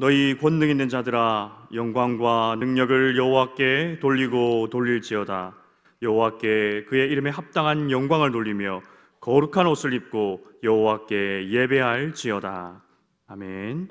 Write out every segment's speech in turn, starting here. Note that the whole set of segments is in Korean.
너희 권능 있는 자들아, 영광과 능력을 여호와께 돌리고 돌릴지어다. 여호와께 그의 이름에 합당한 영광을 돌리며 거룩한 옷을 입고 여호와께 예배할지어다. 아멘.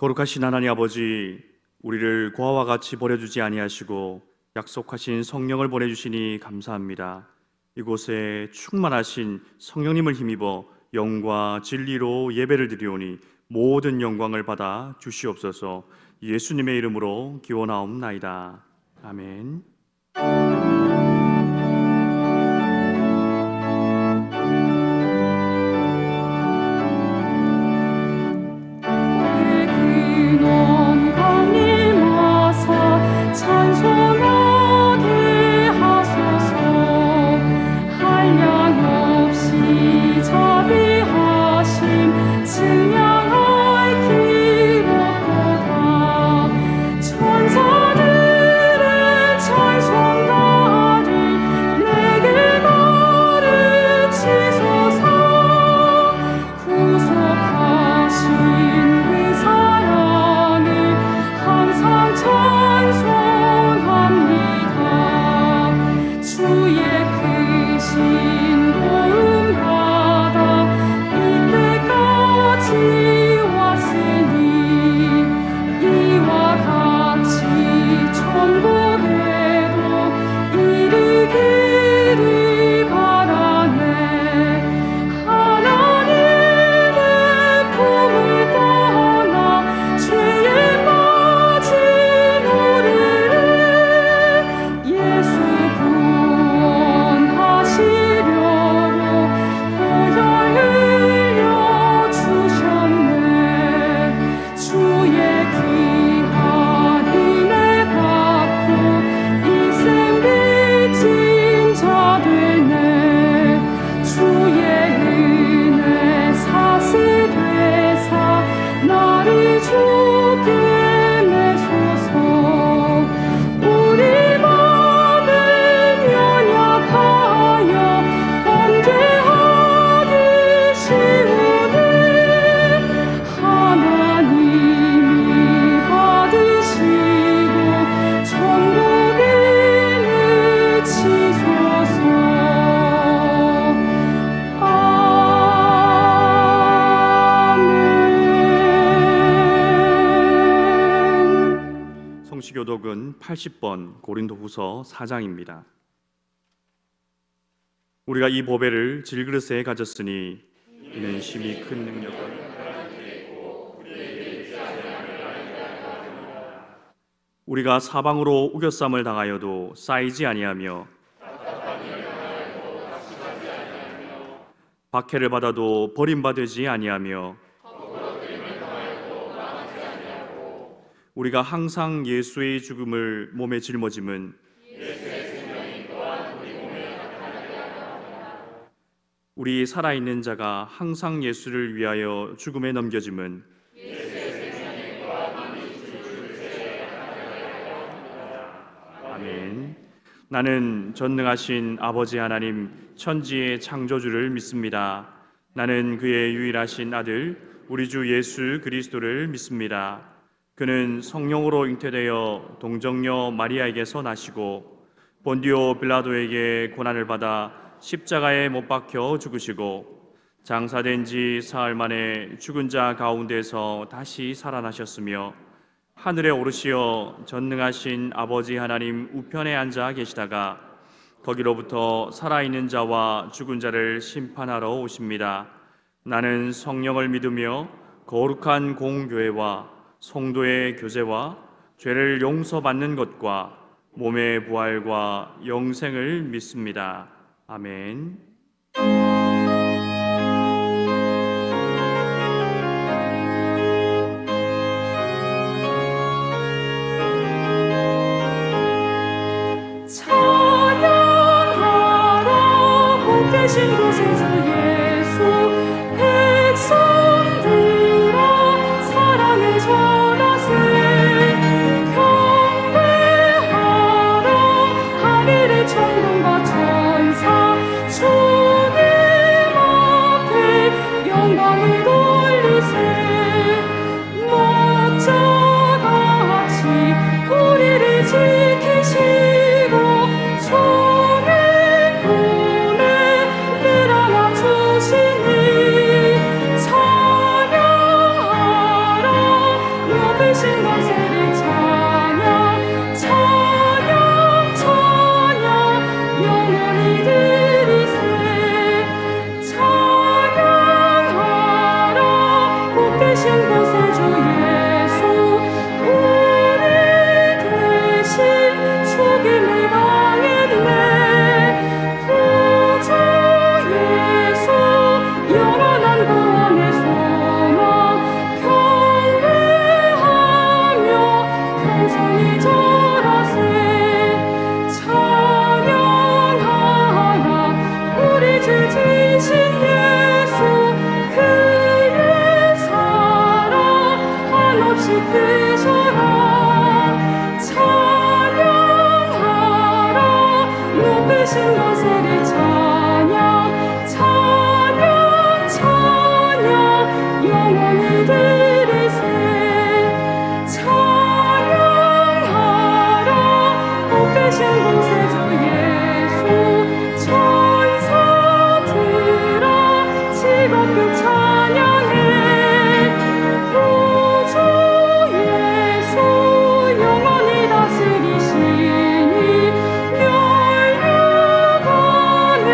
거룩하신 하나님 아버지, 우리를 고아와 같이 버려두지 아니하시고 약속하신 성령을 보내주시니 감사합니다. 이곳에 충만하신 성령님을 힘입어 영과 진리로 예배를 드리오니 모든 영광을 받아 주시옵소서. 예수님의 이름으로 기원하옵나이다. 아멘. 성시교독은 80번 고린도후서 4장입니다. 우리가 이 보배를 질그릇에 가졌으니 이는 심히 큰 능력을 우리가 사방으로 우겨쌈을 당하여도 쌓이지 아니하며 박해를 받아도 버림받지 아니하며 우리가 항상 예수의 죽음을 몸에 짊어짐은 우리 살아있는 자가 항상 예수를 위하여 죽음에 넘겨짐은 아멘. 나는 전능하신 아버지 하나님 천지의 창조주를 믿습니다. 나는 그의 유일하신 아들 우리 주 예수 그리스도를 믿습니다. 그는 성령으로 잉태되어 동정녀 마리아에게서 나시고 본디오 빌라도에게 고난을 받아 십자가에 못 박혀 죽으시고 장사된 지 사흘 만에 죽은 자 가운데서 다시 살아나셨으며 하늘에 오르시어 전능하신 아버지 하나님 우편에 앉아 계시다가 거기로부터 살아있는 자와 죽은 자를 심판하러 오십니다. 나는 성령을 믿으며 거룩한 공교회와 성도의 교제와 죄를 용서받는 것과 몸의 부활과 영생을 믿습니다. 아멘. 찬양하라 복 계신 곳에 주 예수 백성들아 사랑을 전하세 경배하라 하늘의 천군과 천사 주님 앞에 영광을 돌리세 목자같이 우리를 지키시고 종의 품에 늘 안아주시니 찬양하라 높으신 권세를 찬양 찬양 찬양 영원히 드리세 찬양하라 복 계신 곳에 주 예수 우리 대신 죽임을 당했네 구주 예수 영원한 구원의 소망 경배하며 평생이 절하세 찬양하라 우리 주 지신 예수 그의 사랑 한없이 크셔라 찬양하라 높으신 권세를 찬양 찬양 찬양 영원히 드리세 찬양하라 복 계신 곳에 주 예수 천사들아 즐겁게 찬양해 구주 예수 영원히 다스리시니 멸류관을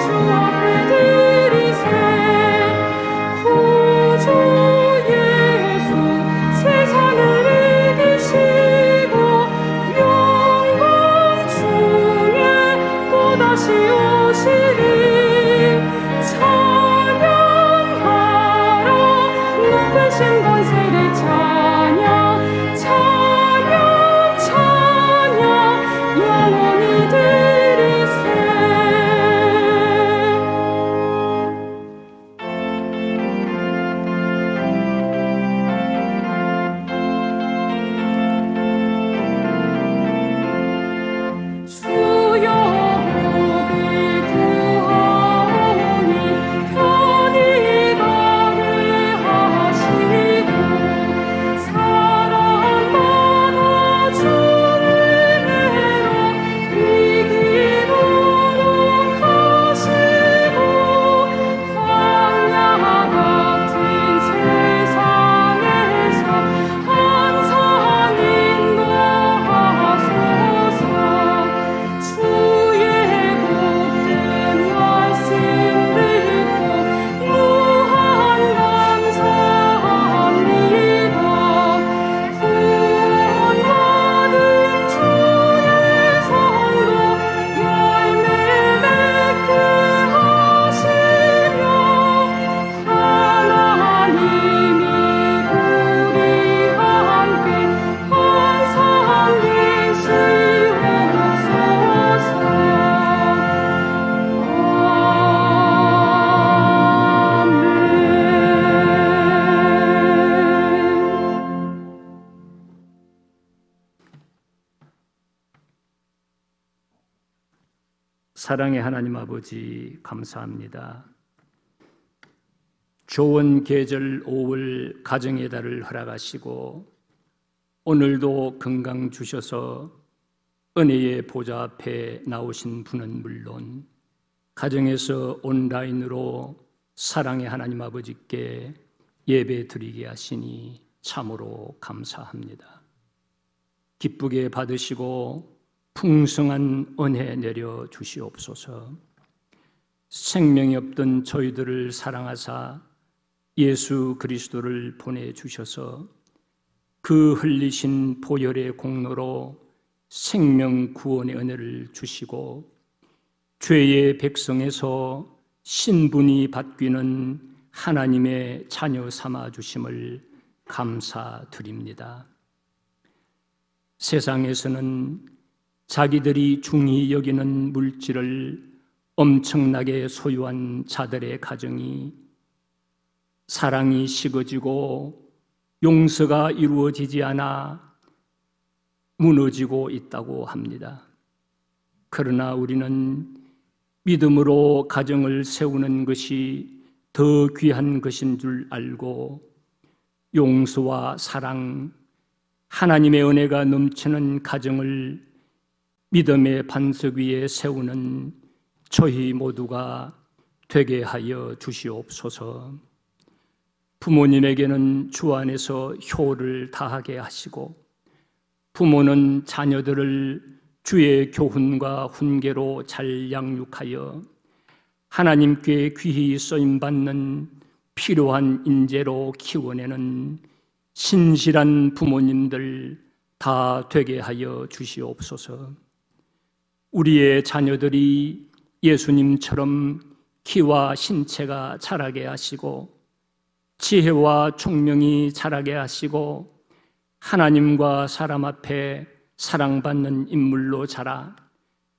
주 앞에 드리세 구주 예수 세상을 이기시고 영광 중에 또다시 오시리 찬양하라 높으신 권세를 찬양 찬양 찬양 영원히 드리세 주여 복을 구하오니 편히 가게 하시고 사랑받아 주님으로 이기도록 하시고 광야 같은 세상에서 항상 인도하소서 주의 복된 말씀 듣고 무한 감사합니다 구원받은 주의 성도 열매 맺게 하시며 하나님이 우리 함께 항상 계시옵소서 사랑의 하나님 아버지 감사합니다. 좋은 계절 5월 가정의 달을 허락하시고 오늘도 건강 주셔서 은혜의 보좌 앞에 나오신 분은 물론 가정에서 온라인으로 사랑의 하나님 아버지께 예배 드리게 하시니 참으로 감사합니다. 기쁘게 받으시고 풍성한 은혜 내려 주시옵소서. 생명이 없던 저희들을 사랑하사 예수 그리스도를 보내주셔서 그 흘리신 보혈의 공로로 생명 구원의 은혜를 주시고 죄의 백성에서 신분이 바뀌는 하나님의 자녀 삼아 주심을 감사드립니다. 세상에서는 자기들이 중히 여기는 물질을 엄청나게 소유한 자들의 가정이 사랑이 식어지고 용서가 이루어지지 않아 무너지고 있다고 합니다. 그러나 우리는 믿음으로 가정을 세우는 것이 더 귀한 것인 줄 알고 용서와 사랑, 하나님의 은혜가 넘치는 가정을 믿음의 반석 위에 세우는 저희 모두가 되게 하여 주시옵소서. 부모님에게는 주 안에서 효를 다하게 하시고 부모는 자녀들을 주의 교훈과 훈계로 잘 양육하여 하나님께 귀히 쓰임받는 필요한 인재로 키워내는 신실한 부모님들 다 되게 하여 주시옵소서. 우리의 자녀들이 예수님처럼 키와 신체가 자라게 하시고 지혜와 총명이 자라게 하시고 하나님과 사람 앞에 사랑받는 인물로 자라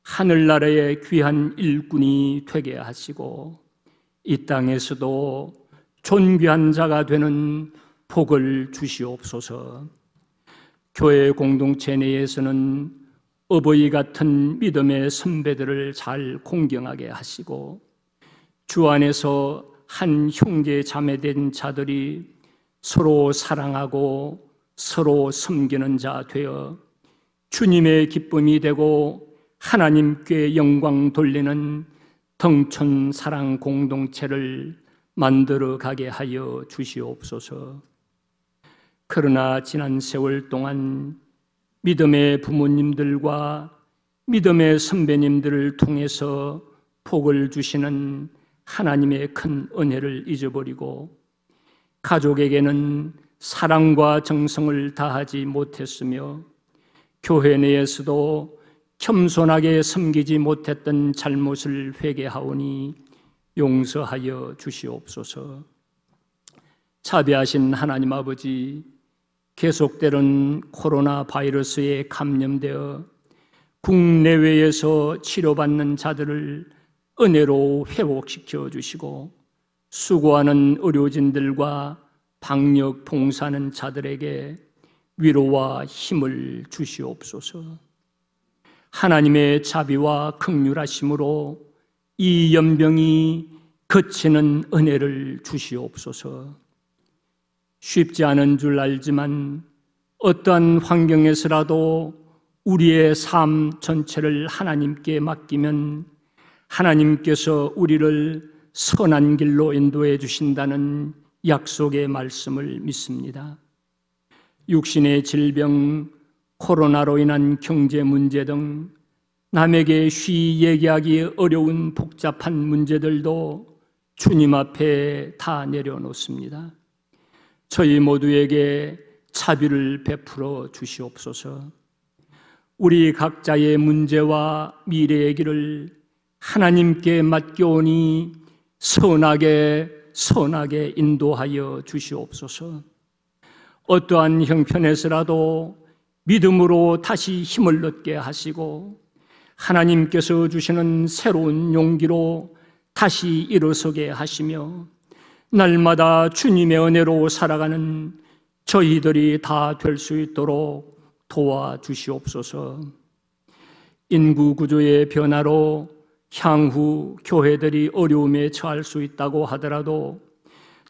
하늘나라의 귀한 일꾼이 되게 하시고 이 땅에서도 존귀한 자가 되는 복을 주시옵소서. 교회 공동체 내에서는 어버이 같은 믿음의 선배들을 잘 공경하게 하시고 주 안에서 한 형제 자매된 자들이 서로 사랑하고 서로 섬기는 자 되어 주님의 기쁨이 되고 하나님께 영광 돌리는 덩촌 사랑 공동체를 만들어 가게 하여 주시옵소서. 그러나 지난 세월 동안 믿음의 부모님들과 믿음의 선배님들을 통해서 복을 주시는 하나님의 큰 은혜를 잊어버리고 가족에게는 사랑과 정성을 다하지 못했으며 교회 내에서도 겸손하게 섬기지 못했던 잘못을 회개하오니 용서하여 주시옵소서. 자비하신 하나님 아버지, 계속되는 코로나 바이러스에 감염되어 국내외에서 치료받는 자들을 은혜로 회복시켜 주시고 수고하는 의료진들과 방역 봉사하는 자들에게 위로와 힘을 주시옵소서. 하나님의 자비와 긍휼하심으로 이 연병이 그치는 은혜를 주시옵소서. 쉽지 않은 줄 알지만 어떠한 환경에서라도 우리의 삶 전체를 하나님께 맡기면 하나님께서 우리를 선한 길로 인도해 주신다는 약속의 말씀을 믿습니다. 육신의 질병, 코로나로 인한 경제 문제 등 남에게 쉬이 얘기하기 어려운 복잡한 문제들도 주님 앞에 다 내려놓습니다. 저희 모두에게 자비를 베풀어 주시옵소서. 우리 각자의 문제와 미래의 길을 하나님께 맡겨오니 선하게 인도하여 주시옵소서. 어떠한 형편에서라도 믿음으로 다시 힘을 얻게 하시고 하나님께서 주시는 새로운 용기로 다시 일어서게 하시며 날마다 주님의 은혜로 살아가는 저희들이 다 될 수 있도록 도와주시옵소서. 인구 구조의 변화로 향후 교회들이 어려움에 처할 수 있다고 하더라도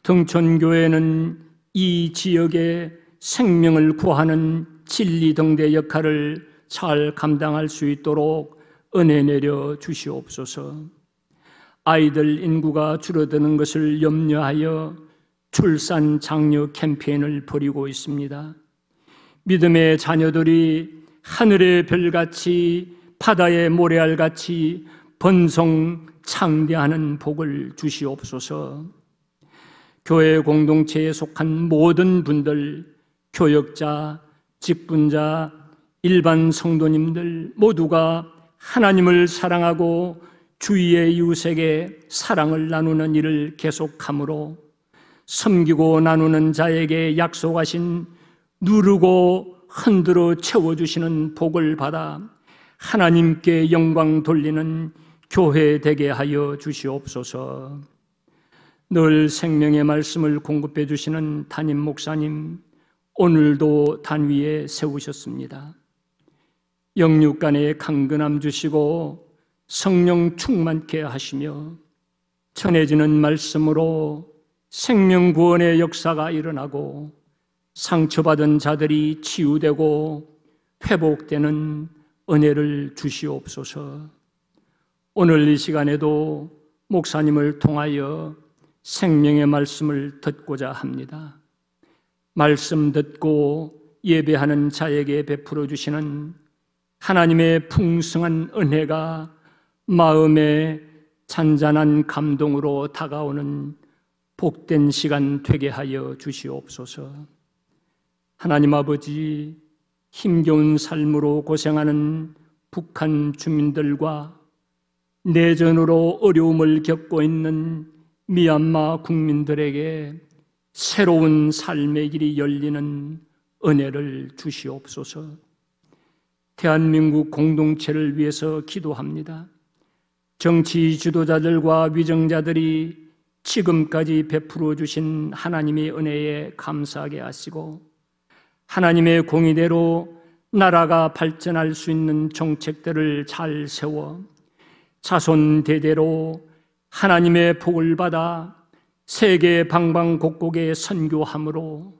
등촌교회는 이 지역의 생명을 구하는 진리등대 역할을 잘 감당할 수 있도록 은혜 내려 주시옵소서. 아이들 인구가 줄어드는 것을 염려하여 출산 장려 캠페인을 벌이고 있습니다. 믿음의 자녀들이 하늘의 별같이 바다의 모래알같이 번성 창대하는 복을 주시옵소서. 교회 공동체에 속한 모든 분들 교역자, 직분자, 일반 성도님들 모두가 하나님을 사랑하고 주위의 이웃에게 사랑을 나누는 일을 계속함으로 섬기고 나누는 자에게 약속하신 누르고 흔들어 채워주시는 복을 받아 하나님께 영광 돌리는 교회 되게 하여 주시옵소서. 늘 생명의 말씀을 공급해 주시는 담임 목사님, 오늘도 단위에 세우셨습니다. 영육간에 강건함 주시고 성령 충만케 하시며 전해지는 말씀으로 생명 구원의 역사가 일어나고 상처받은 자들이 치유되고 회복되는 은혜를 주시옵소서. 오늘 이 시간에도 목사님을 통하여 생명의 말씀을 듣고자 합니다. 말씀 듣고 예배하는 자에게 베풀어 주시는 하나님의 풍성한 은혜가 마음에 잔잔한 감동으로 다가오는 복된 시간 되게 하여 주시옵소서. 하나님 아버지, 힘겨운 삶으로 고생하는 북한 주민들과 내전으로 어려움을 겪고 있는 미얀마 국민들에게 새로운 삶의 길이 열리는 은혜를 주시옵소서. 대한민국 공동체를 위해서 기도합니다. 정치 지도자들과 위정자들이 지금까지 베풀어 주신 하나님의 은혜에 감사하게 하시고 하나님의 공의대로 나라가 발전할 수 있는 정책들을 잘 세워 자손 대대로 하나님의 복을 받아 세계 방방곡곡에 선교함으로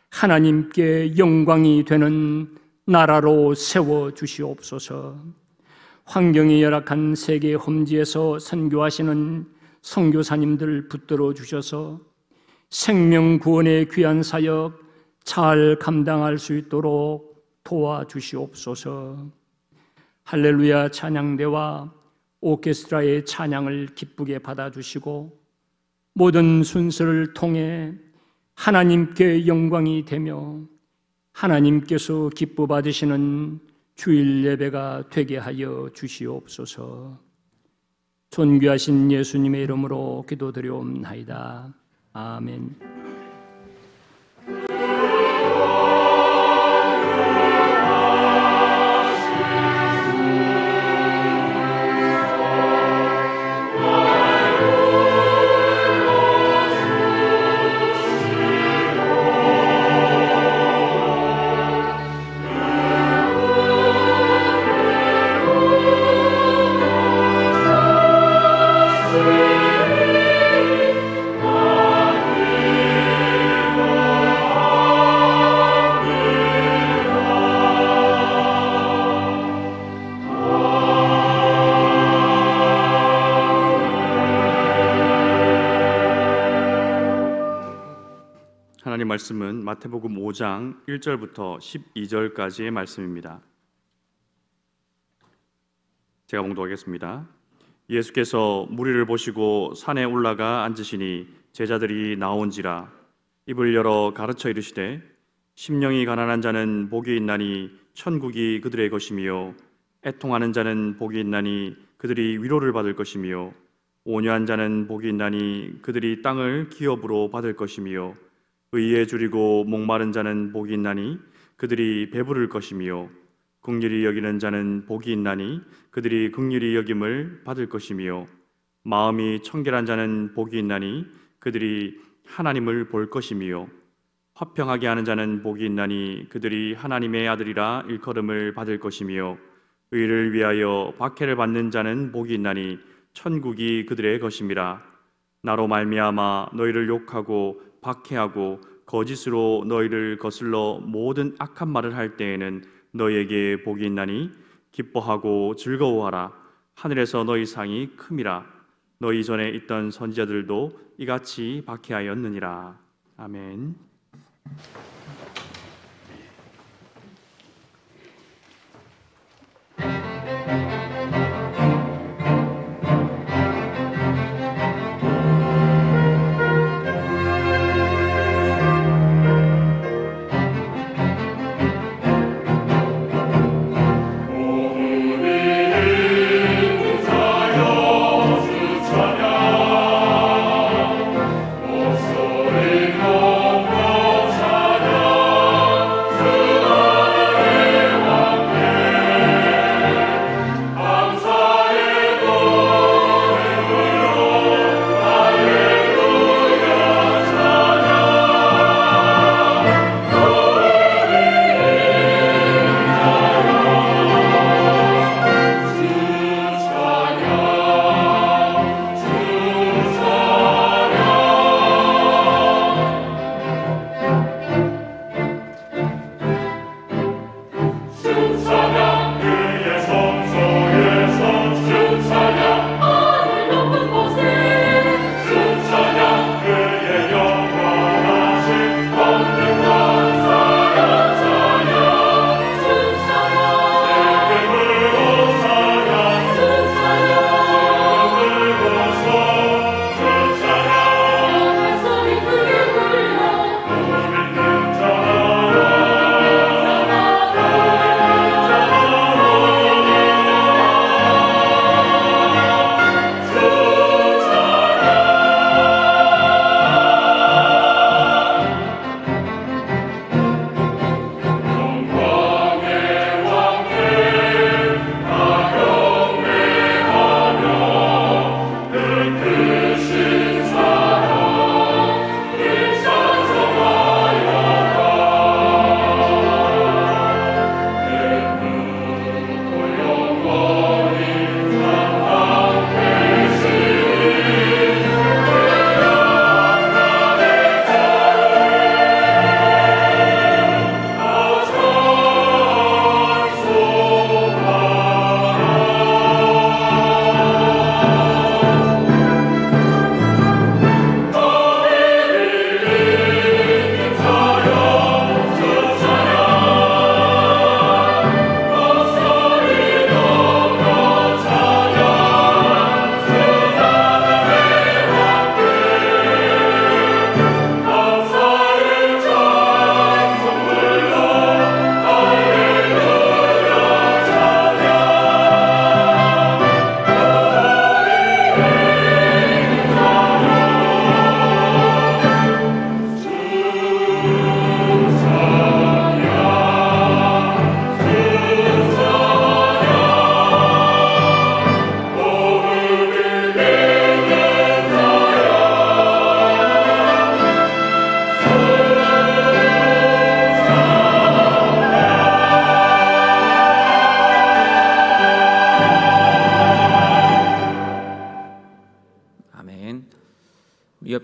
하나님께 영광이 되는 나라로 세워 주시옵소서. 환경이 열악한 세계 험지에서 선교하시는 선교사님들 붙들어 주셔서 생명 구원의 귀한 사역 잘 감당할 수 있도록 도와주시옵소서. 할렐루야 찬양대와 오케스트라의 찬양을 기쁘게 받아주시고 모든 순서를 통해 하나님께 영광이 되며 하나님께서 기뻐 받으시는 주일 예배가 되게 하여 주시옵소서. 존귀하신 예수님의 이름으로 기도드리옵나이다. 아멘. 하나님 말씀은 마태복음 5장 1절부터 12절까지의 말씀입니다. 제가 봉독하겠습니다. 예수께서 무리를 보시고 산에 올라가 앉으시니 제자들이 나온지라 입을 열어 가르쳐 이르시되 심령이 가난한 자는 복이 있나니 천국이 그들의 것이며 애통하는 자는 복이 있나니 그들이 위로를 받을 것이며 온유한 자는 복이 있나니 그들이 땅을 기업으로 받을 것이며 의에 줄이고 목마른 자는 복이 있나니 그들이 배부를 것이며 긍휼히 여기는 자는 복이 있나니 그들이 긍휼히 여김을 받을 것이며 마음이 청결한 자는 복이 있나니 그들이 하나님을 볼 것이며 화평하게 하는 자는 복이 있나니 그들이 하나님의 아들이라 일컬음을 받을 것이며 의를 위하여 박해를 받는 자는 복이 있나니 천국이 그들의 것임이라. 나로 말미암아 너희를 욕하고 박해하고 거짓으로 너희를 거슬러 모든 악한 말을 할 때에는 너희에게 복이 있나니 기뻐하고 즐거워하라. 하늘에서 너희 상이 큼이라. 너희 전에 있던 선지자들도 이같이 박해하였느니라. 아멘.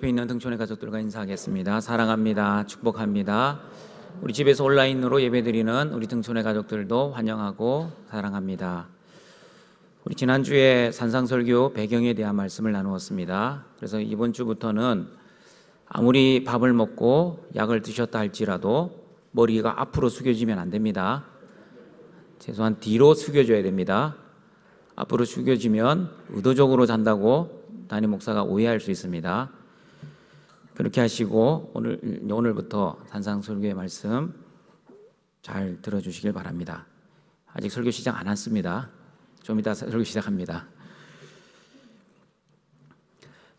옆에 있는 등촌의 가족들과 인사하겠습니다. 사랑합니다. 축복합니다. 우리 집에서 온라인으로 예배드리는 우리 등촌의 가족들도 환영하고 사랑합니다. 우리 지난주에 산상설교 배경에 대한 말씀을 나누었습니다. 그래서 이번 주부터는 아무리 밥을 먹고 약을 드셨다 할지라도 머리가 앞으로 숙여지면 안 됩니다. 최소한 뒤로 숙여줘야 됩니다. 앞으로 숙여지면 의도적으로 잔다고 담임 목사가 오해할 수 있습니다. 그렇게 하시고 오늘부터 산상설교의 말씀 잘 들어주시길 바랍니다. 아직 설교 시작 안 했습니다. 좀 이따 설교 시작합니다.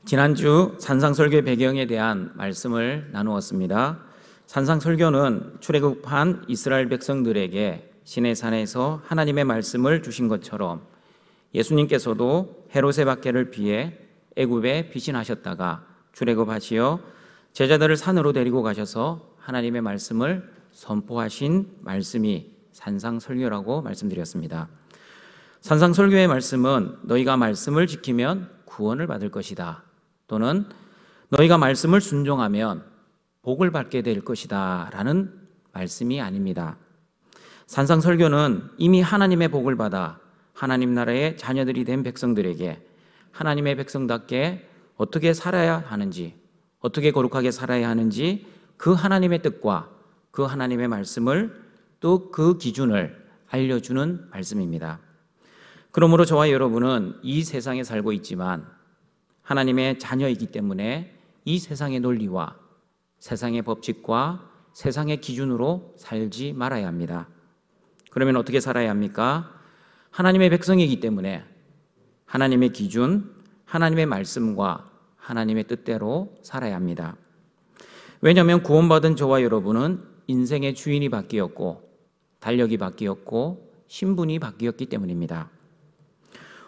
지난주 산상설교의 배경에 대한 말씀을 나누었습니다. 산상설교는 출애굽한 이스라엘 백성들에게 시내산에서 하나님의 말씀을 주신 것처럼 예수님께서도 헤롯의 박해를 피해 애굽에 피신하셨다가 출애굽하시어 제자들을 산으로 데리고 가셔서 하나님의 말씀을 선포하신 말씀이 산상설교라고 말씀드렸습니다. 산상설교의 말씀은 너희가 말씀을 지키면 구원을 받을 것이다, 또는 너희가 말씀을 순종하면 복을 받게 될 것이다 라는 말씀이 아닙니다. 산상설교는 이미 하나님의 복을 받아 하나님 나라의 자녀들이 된 백성들에게 하나님의 백성답게 어떻게 살아야 하는지, 어떻게 거룩하게 살아야 하는지 그 하나님의 뜻과 그 하나님의 말씀을, 또 그 기준을 알려주는 말씀입니다. 그러므로 저와 여러분은 이 세상에 살고 있지만 하나님의 자녀이기 때문에 이 세상의 논리와 세상의 법칙과 세상의 기준으로 살지 말아야 합니다. 그러면 어떻게 살아야 합니까? 하나님의 백성이기 때문에 하나님의 기준, 하나님의 말씀과 하나님의 뜻대로 살아야 합니다. 왜냐하면 구원받은 저와 여러분은 인생의 주인이 바뀌었고 달력이 바뀌었고 신분이 바뀌었기 때문입니다.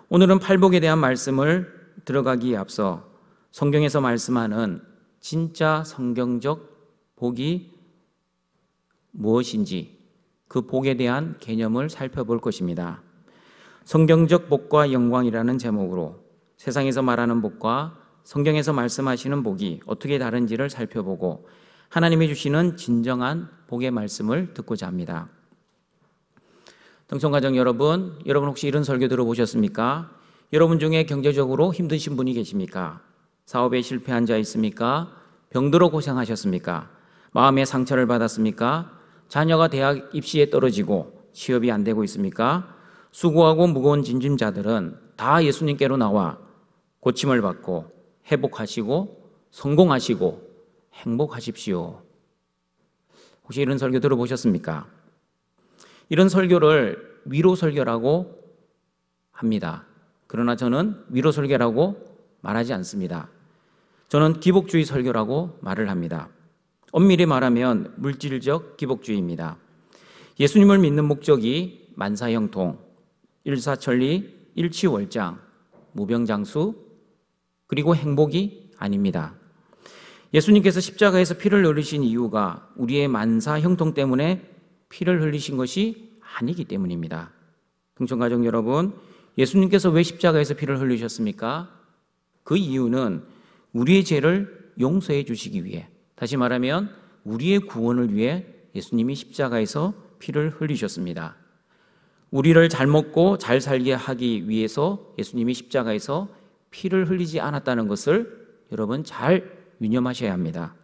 오늘은 팔복에 대한 말씀을 들어가기에 앞서 성경에서 말씀하는 진짜 성경적 복이 무엇인지 그 복에 대한 개념을 살펴볼 것입니다. 성경적 복과 영광이라는 제목으로 세상에서 말하는 복과 성경에서 말씀하시는 복이 어떻게 다른지를 살펴보고 하나님이 주시는 진정한 복의 말씀을 듣고자 합니다. 등촌가족 여러분 혹시 이런 설교 들어보셨습니까? 여러분 중에 경제적으로 힘드신 분이 계십니까? 사업에 실패한 자 있습니까? 병들어 고생하셨습니까? 마음의 상처를 받았습니까? 자녀가 대학 입시에 떨어지고 취업이 안 되고 있습니까? 수고하고 무거운 짐진자들은 다 예수님께로 나와 고침을 받고 회복하시고 성공하시고 행복하십시오. 혹시 이런 설교 들어보셨습니까? 이런 설교를 위로 설교라고 합니다. 그러나 저는 위로 설교라고 말하지 않습니다. 저는 기복주의 설교라고 말을 합니다. 엄밀히 말하면 물질적 기복주의입니다. 예수님을 믿는 목적이 만사형통, 일사천리, 일치월장, 무병장수, 그리고 행복이 아닙니다. 예수님께서 십자가에서 피를 흘리신 이유가 우리의 만사형통 때문에 피를 흘리신 것이 아니기 때문입니다. 등촌가족 여러분, 예수님께서 왜 십자가에서 피를 흘리셨습니까? 그 이유는 우리의 죄를 용서해 주시기 위해, 다시 말하면 우리의 구원을 위해 예수님이 십자가에서 피를 흘리셨습니다. 우리를 잘 먹고 잘 살게 하기 위해서 예수님이 십자가에서 피를 흘리지 않았다는 것을 여러분 잘 유념하셔야 합니다.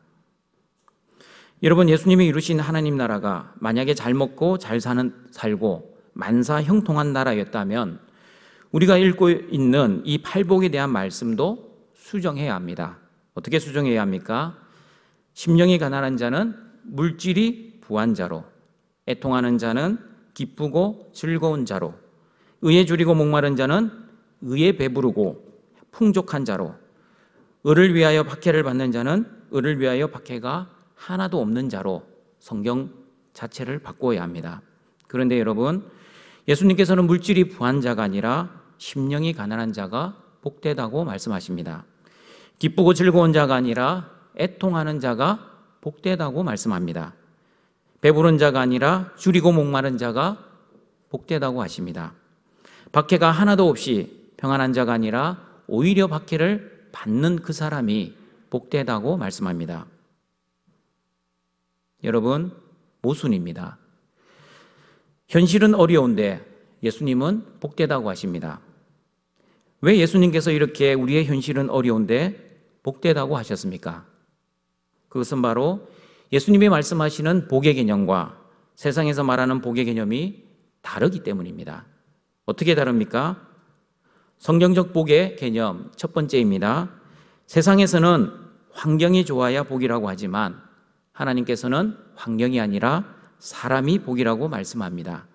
여러분, 예수님이 이루신 하나님 나라가 만약에 잘 먹고 잘 살고 만사형통한 나라였다면 우리가 읽고 있는 이 팔복에 대한 말씀도 수정해야 합니다. 어떻게 수정해야 합니까? 심령이 가난한 자는 물질이 부한 자로, 애통하는 자는 기쁘고 즐거운 자로, 의에 줄이고 목마른 자는 의에 배부르고 풍족한 자로, 의를 위하여 박해를 받는 자는 의를 위하여 박해가 하나도 없는 자로 성경 자체를 바꾸어야 합니다. 그런데 여러분, 예수님께서는 물질이 부한 자가 아니라 심령이 가난한 자가 복되다고 말씀하십니다. 기쁘고 즐거운 자가 아니라 애통하는 자가 복되다고 말씀합니다. 배부른 자가 아니라 줄이고 목마른 자가 복되다고 하십니다. 박해가 하나도 없이 평안한 자가 아니라 오히려 박해를 받는 그 사람이 복되다고 말씀합니다. 여러분, 모순입니다. 현실은 어려운데 예수님은 복되다고 하십니다. 왜 예수님께서 이렇게 우리의 현실은 어려운데 복되다고 하셨습니까? 그것은 바로 예수님이 말씀하시는 복의 개념과 세상에서 말하는 복의 개념이 다르기 때문입니다. 어떻게 다릅니까? 성경적 복의 개념 첫 번째입니다. 세상에서는 환경이 좋아야 복이라고 하지만 하나님께서는 환경이 아니라 사람이 복이라고 말씀합니다.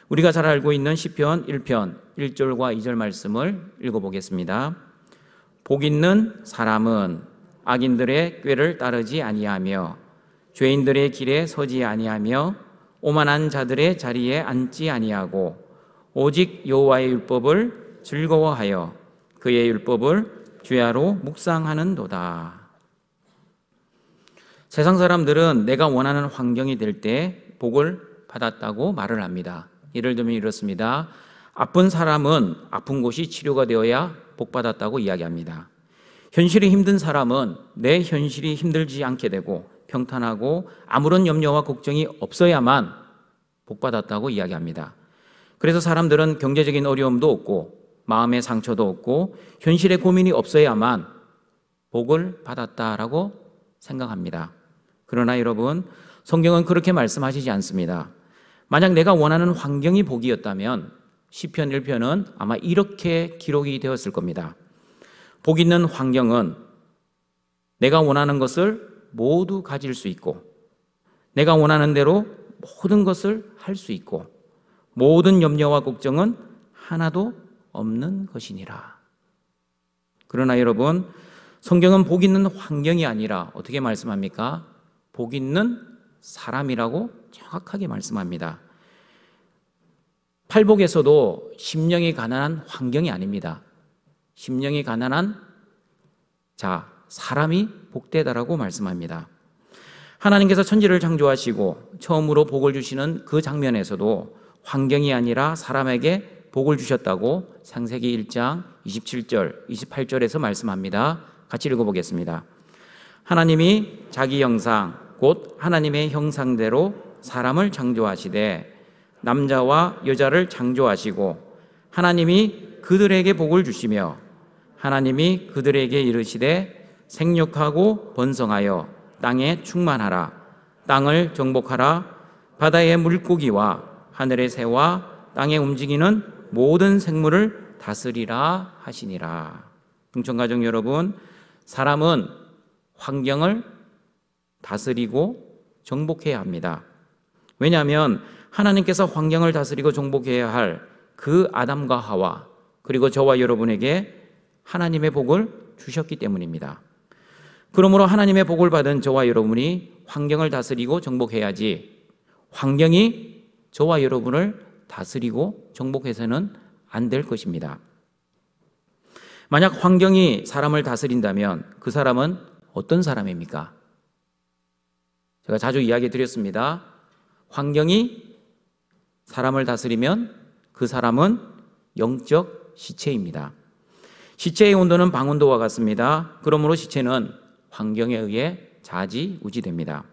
우리가 잘 알고 있는 시편 1편 1절과 2절 말씀을 읽어보겠습니다. 복 있는 사람은 악인들의 꾀를 따르지 아니하며 죄인들의 길에 서지 아니하며 오만한 자들의 자리에 앉지 아니하고 오직 여호와의 율법을 즐거워하여 그의 율법을 주야로 묵상하는도다. 세상 사람들은 내가 원하는 환경이 될 때 복을 받았다고 말을 합니다. 예를 들면 이렇습니다. 아픈 사람은 아픈 곳이 치료가 되어야 복받았다고 이야기합니다. 현실이 힘든 사람은 내 현실이 힘들지 않게 되고 평탄하고 아무런 염려와 걱정이 없어야만 복받았다고 이야기합니다. 그래서 사람들은 경제적인 어려움도 없고 마음의 상처도 없고 현실의 고민이 없어야만 복을 받았다라고 생각합니다. 그러나 여러분, 성경은 그렇게 말씀하시지 않습니다. 만약 내가 원하는 환경이 복이었다면 시편 1편은 아마 이렇게 기록이 되었을 겁니다. 복 있는 환경은 내가 원하는 것을 모두 가질 수 있고 내가 원하는 대로 모든 것을 할 수 있고 모든 염려와 걱정은 하나도 없는 것이니라. 그러나 여러분, 성경은 복 있는 환경이 아니라 어떻게 말씀합니까? 복 있는 사람이라고 정확하게 말씀합니다. 팔복에서도 심령이 가난한 환경이 아닙니다. 심령이 가난한 사람이 복되다라고 말씀합니다. 하나님께서 천지를 창조하시고 처음으로 복을 주시는 그 장면에서도 환경이 아니라 사람에게 복을 주셨다고 창세기 1장 27절, 28절에서 말씀합니다. 같이 읽어보겠습니다. 하나님이 자기 형상, 곧 하나님의 형상대로 사람을 창조하시되 남자와 여자를 창조하시고 하나님이 그들에게 복을 주시며 하나님이 그들에게 이르시되 생육하고 번성하여 땅에 충만하라. 땅을 정복하라. 바다의 물고기와 하늘의 새와 땅에 움직이는 모든 생물을 다스리라 하시니라. 등촌가족 여러분, 사람은 환경을 다스리고 정복해야 합니다. 왜냐하면 하나님께서 환경을 다스리고 정복해야 할 그 아담과 하와 그리고 저와 여러분에게 하나님의 복을 주셨기 때문입니다. 그러므로 하나님의 복을 받은 저와 여러분이 환경을 다스리고 정복해야지 환경이 저와 여러분을 다스리고 정복해서는 안 될 것입니다. 만약 환경이 사람을 다스린다면 그 사람은 어떤 사람입니까? 제가 자주 이야기 드렸습니다. 환경이 사람을 다스리면 그 사람은 영적 시체입니다. 시체의 온도는 방온도와 같습니다. 그러므로 시체는 환경에 의해 좌지우지됩니다.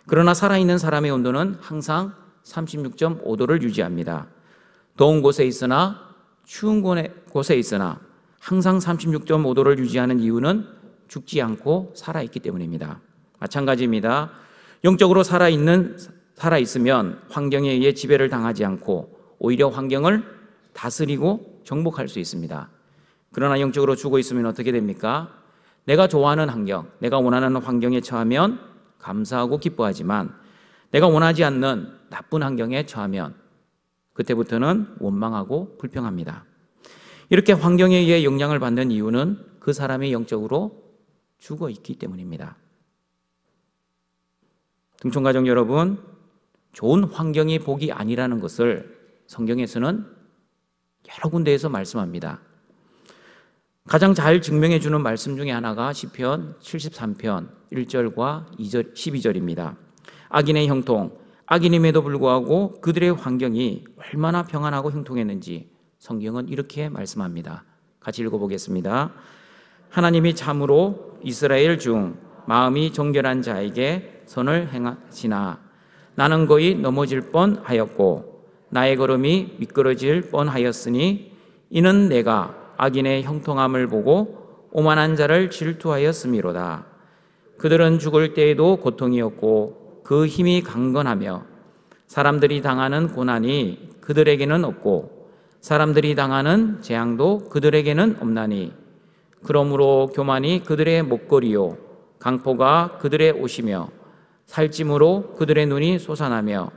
그러나 살아있는 사람의 온도는 항상 36.5도를 유지합니다. 더운 곳에 있으나 추운 곳에 있으나 항상 36.5도를 유지하는 이유는 죽지 않고 살아있기 때문입니다. 마찬가지입니다. 영적으로 살아있으면 환경에 의해 지배를 당하지 않고 오히려 환경을 다스리고 정복할 수 있습니다. 그러나 영적으로 죽어 있으면 어떻게 됩니까? 내가 좋아하는 환경, 내가 원하는 환경에 처하면 감사하고 기뻐하지만 내가 원하지 않는 나쁜 환경에 처하면 그때부터는 원망하고 불평합니다. 이렇게 환경에 의해 영향을 받는 이유는 그 사람이 영적으로 죽어 있기 때문입니다. 등촌가족 여러분, 좋은 환경이 복이 아니라는 것을 성경에서는 여러 군데에서 말씀합니다. 가장 잘 증명해 주는 말씀 중에 하나가 시편 73편 1절과 2절, 12절입니다. 악인의 형통, 악인임에도 불구하고 그들의 환경이 얼마나 평안하고 형통했는지 성경은 이렇게 말씀합니다. 같이 읽어보겠습니다. 하나님이 참으로 이스라엘 중 마음이 정결한 자에게 선을 행하시나 나는 거의 넘어질 뻔하였고 나의 걸음이 미끄러질 뻔하였으니 이는 내가 악인의 형통함을 보고 오만한 자를 질투하였음이로다. 그들은 죽을 때에도 고통이었고 그 힘이 강건하며 사람들이 당하는 고난이 그들에게는 없고 사람들이 당하는 재앙도 그들에게는 없나니 그러므로 교만이 그들의 목걸이요 강포가 그들의 옷이며 살찜으로 그들의 눈이 솟아나며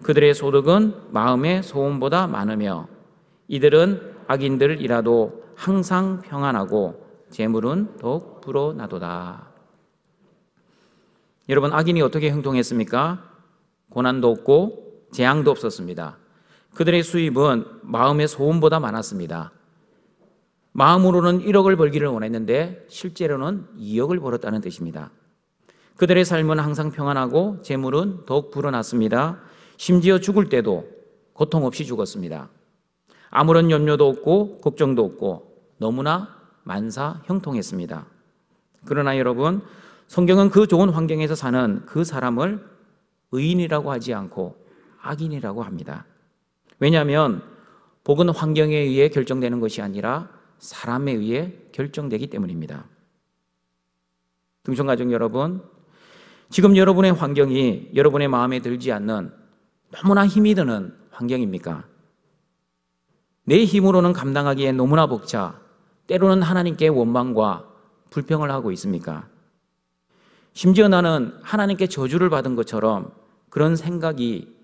그들의 소득은 마음의 소음보다 많으며 이들은 악인들이라도 항상 평안하고 재물은 더욱 불어나도다. 여러분, 악인이 어떻게 행동했습니까? 고난도 없고 재앙도 없었습니다. 그들의 수입은 마음의 소음보다 많았습니다. 마음으로는 1억을 벌기를 원했는데 실제로는 2억을 벌었다는 뜻입니다. 그들의 삶은 항상 평안하고 재물은 더욱 불어났습니다. 심지어 죽을 때도 고통 없이 죽었습니다. 아무런 염려도 없고 걱정도 없고 너무나 만사 형통했습니다. 그러나 여러분, 성경은 그 좋은 환경에서 사는 그 사람을 의인이라고 하지 않고 악인이라고 합니다. 왜냐하면 복은 환경에 의해 결정되는 것이 아니라 사람에 의해 결정되기 때문입니다. 등촌가족 여러분, 지금 여러분의 환경이 여러분의 마음에 들지 않는 너무나 힘이 드는 환경입니까? 내 힘으로는 감당하기에 너무나 벅차 때로는 하나님께 원망과 불평을 하고 있습니까? 심지어 나는 하나님께 저주를 받은 것처럼 그런 생각이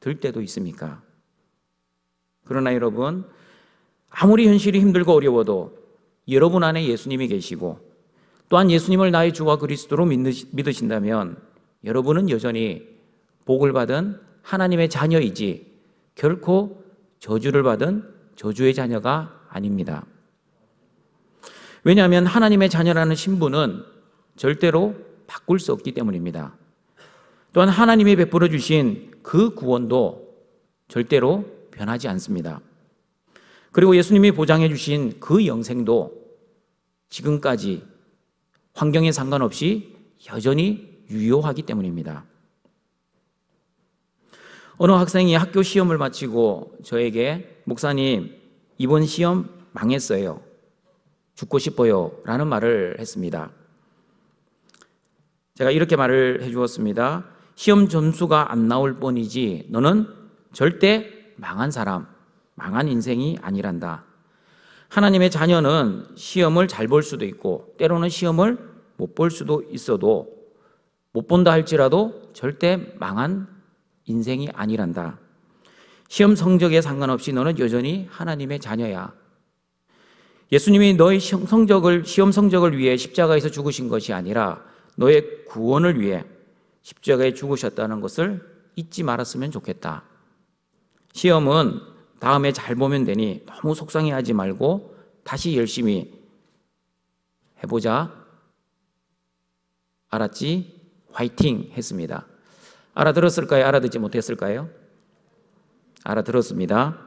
들 때도 있습니까? 그러나 여러분, 아무리 현실이 힘들고 어려워도 여러분 안에 예수님이 계시고 또한 예수님을 나의 주와 그리스도로 믿으신다면 여러분은 여전히 복을 받은 하나님의 자녀이지 결코 저주를 받은 저주의 자녀가 아닙니다. 왜냐하면 하나님의 자녀라는 신분은 절대로 바꿀 수 없기 때문입니다. 또한 하나님이 베풀어 주신 그 구원도 절대로 변하지 않습니다. 그리고 예수님이 보장해 주신 그 영생도 지금까지 환경에 상관없이 여전히 유효하기 때문입니다. 어느 학생이 학교 시험을 마치고 저에게 목사님, 이번 시험 망했어요. 죽고 싶어요. 라는 말을 했습니다. 제가 이렇게 말을 해주었습니다. 시험 점수가 안 나올 뿐이지 너는 절대 망한 사람, 망한 인생이 아니란다. 하나님의 자녀는 시험을 잘 볼 수도 있고 때로는 시험을 못 볼 수도 있어도 못 본다 할지라도 절대 망한 인생이 아니란다. 시험 성적에 상관없이 너는 여전히 하나님의 자녀야. 예수님이 너의 시험 성적을 위해 십자가에서 죽으신 것이 아니라 너의 구원을 위해 십자가에 죽으셨다는 것을 잊지 말았으면 좋겠다. 시험은 다음에 잘 보면 되니 너무 속상해하지 말고 다시 열심히 해보자. 알았지? 화이팅 했습니다. 알아들었을까요? 알아듣지 못했을까요? 알아들었습니다.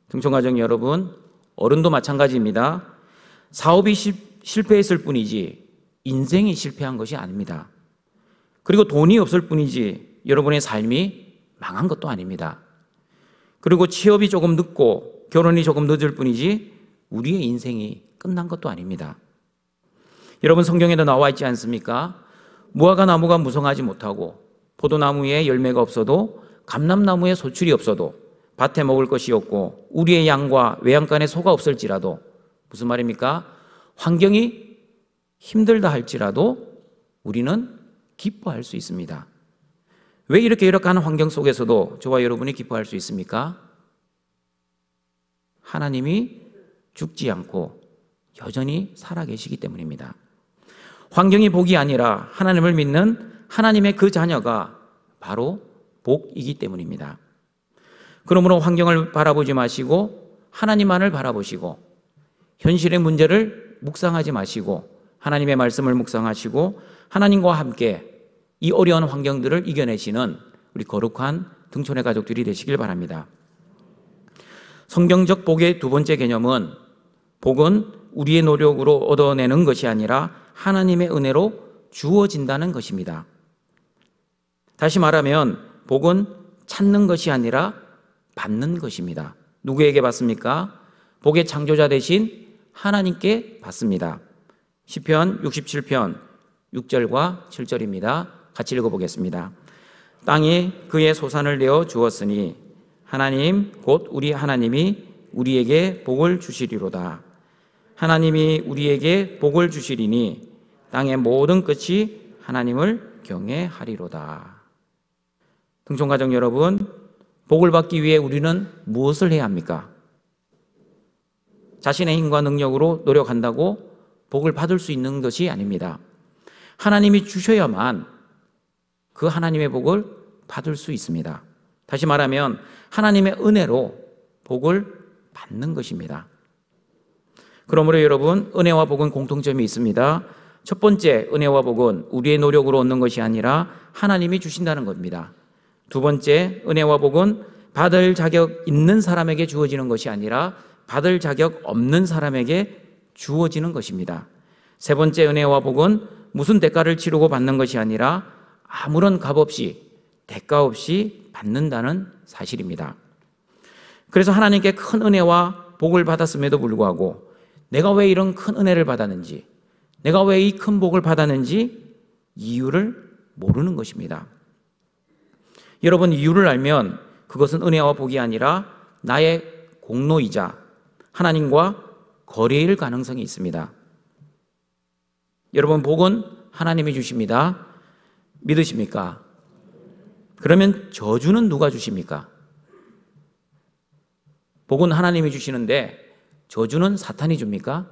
등촌가족 여러분, 어른도 마찬가지입니다. 사업이 실패했을 뿐이지 인생이 실패한 것이 아닙니다. 그리고 돈이 없을 뿐이지 여러분의 삶이 망한 것도 아닙니다. 그리고 취업이 조금 늦고 결혼이 조금 늦을 뿐이지 우리의 인생이 끝난 것도 아닙니다. 여러분, 성경에도 나와 있지 않습니까? 무화과 나무가 무성하지 못하고 포도나무에 열매가 없어도 감람나무에 소출이 없어도 밭에 먹을 것이 없고 우리의 양과 외양간에 소가 없을지라도, 무슨 말입니까? 환경이 힘들다 할지라도 우리는 기뻐할 수 있습니다. 왜 이렇게 열악한 환경 속에서도 저와 여러분이 기뻐할 수 있습니까? 하나님이 죽지 않고 여전히 살아계시기 때문입니다. 환경이 복이 아니라 하나님을 믿는 하나님의 그 자녀가 바로 복이기 때문입니다. 그러므로 환경을 바라보지 마시고 하나님만을 바라보시고 현실의 문제를 묵상하지 마시고 하나님의 말씀을 묵상하시고 하나님과 함께 이 어려운 환경들을 이겨내시는 우리 거룩한 등촌의 가족들이 되시길 바랍니다. 성경적 복의 두 번째 개념은 복은 우리의 노력으로 얻어내는 것이 아니라 하나님의 은혜로 주어진다는 것입니다. 다시 말하면 복은 찾는 것이 아니라 받는 것입니다. 누구에게 받습니까? 복의 창조자 대신 하나님께 받습니다. 시편 67편 6절과 7절입니다. 같이 읽어보겠습니다. 땅이 그의 소산을 내어 주었으니 하나님 곧 우리 하나님이 우리에게 복을 주시리로다. 하나님이 우리에게 복을 주시리니 땅의 모든 끝이 하나님을 경외하리로다. 등촌가족 여러분, 복을 받기 위해 우리는 무엇을 해야 합니까? 자신의 힘과 능력으로 노력한다고 복을 받을 수 있는 것이 아닙니다. 하나님이 주셔야만 그 하나님의 복을 받을 수 있습니다. 다시 말하면 하나님의 은혜로 복을 받는 것입니다. 그러므로 여러분, 은혜와 복은 공통점이 있습니다. 첫 번째, 은혜와 복은 우리의 노력으로 얻는 것이 아니라 하나님이 주신다는 겁니다. 두 번째, 은혜와 복은 받을 자격 있는 사람에게 주어지는 것이 아니라 받을 자격 없는 사람에게 주어지는 것입니다. 세 번째, 은혜와 복은 무슨 대가를 치르고 받는 것이 아니라 아무런 값 없이, 대가 없이 받는다는 사실입니다. 그래서 하나님께 큰 은혜와 복을 받았음에도 불구하고 내가 왜 이런 큰 은혜를 받았는지, 내가 왜 이 큰 복을 받았는지 이유를 모르는 것입니다. 여러분, 이유를 알면 그것은 은혜와 복이 아니라 나의 공로이자 하나님과 거래일 가능성이 있습니다. 여러분, 복은 하나님이 주십니다. 믿으십니까? 그러면 저주는 누가 주십니까? 복은 하나님이 주시는데 저주는 사탄이 줍니까?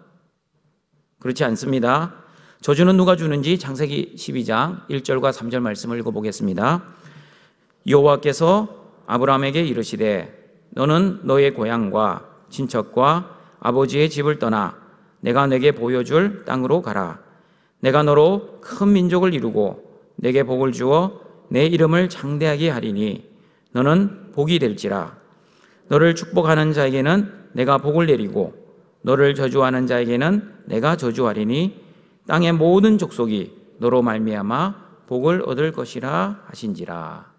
그렇지 않습니다. 저주는 누가 주는지 창세기 12장 1절과 3절 말씀을 읽어보겠습니다. 여호와께서 아브라함에게 이르시되 너는 너의 고향과 친척과 아버지의 집을 떠나 내가 내게 보여줄 땅으로 가라. 내가 너로 큰 민족을 이루고 내게 복을 주어 내 이름을 창대하게 하리니 너는 복이 될지라. 너를 축복하는 자에게는 내가 복을 내리고 너를 저주하는 자에게는 내가 저주하리니 땅의 모든 족속이 너로 말미암아 복을 얻을 것이라 하신지라.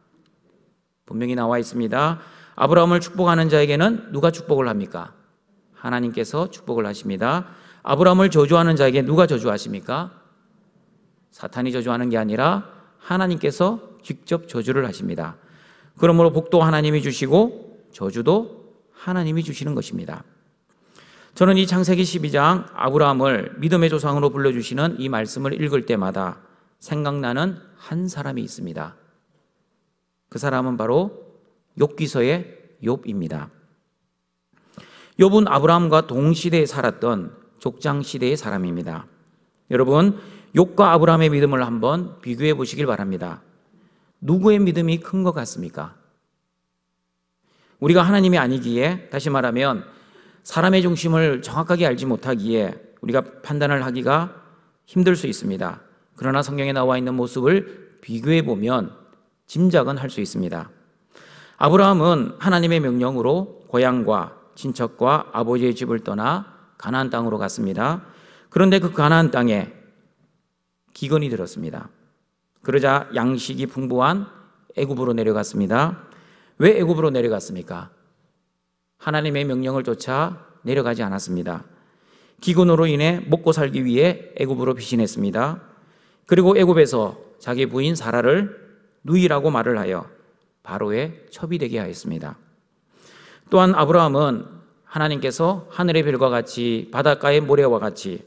분명히 나와 있습니다. 아브라함을 축복하는 자에게는 누가 축복을 합니까? 하나님께서 축복을 하십니다. 아브라함을 저주하는 자에게 누가 저주하십니까? 사탄이 저주하는 게 아니라 하나님께서 직접 저주를 하십니다. 그러므로 복도 하나님이 주시고 저주도 하나님이 주시는 것입니다. 저는 이 창세기 12장 아브라함을 믿음의 조상으로 불러주시는 이 말씀을 읽을 때마다 생각나는 한 사람이 있습니다. 그 사람은 바로 욥기서의 욥입니다. 욥은 아브라함과 동시대에 살았던 족장시대의 사람입니다. 여러분, 욥과 아브라함의 믿음을 한번 비교해 보시길 바랍니다. 누구의 믿음이 큰 것 같습니까? 우리가 하나님이 아니기에, 다시 말하면 사람의 중심을 정확하게 알지 못하기에 우리가 판단을 하기가 힘들 수 있습니다. 그러나 성경에 나와 있는 모습을 비교해 보면 짐작은 할 수 있습니다. 아브라함은 하나님의 명령으로 고향과 친척과 아버지의 집을 떠나 가나안 땅으로 갔습니다. 그런데 그 가나안 땅에 기근이 들었습니다. 그러자 양식이 풍부한 애굽으로 내려갔습니다. 왜 애굽으로 내려갔습니까? 하나님의 명령을 쫓아 내려가지 않았습니다. 기근으로 인해 먹고 살기 위해 애굽으로 피신했습니다. 그리고 애굽에서 자기 부인 사라를 누이라고 말을 하여 바로의 첩이 되게 하였습니다. 또한 아브라함은 하나님께서 하늘의 별과 같이 바닷가의 모래와 같이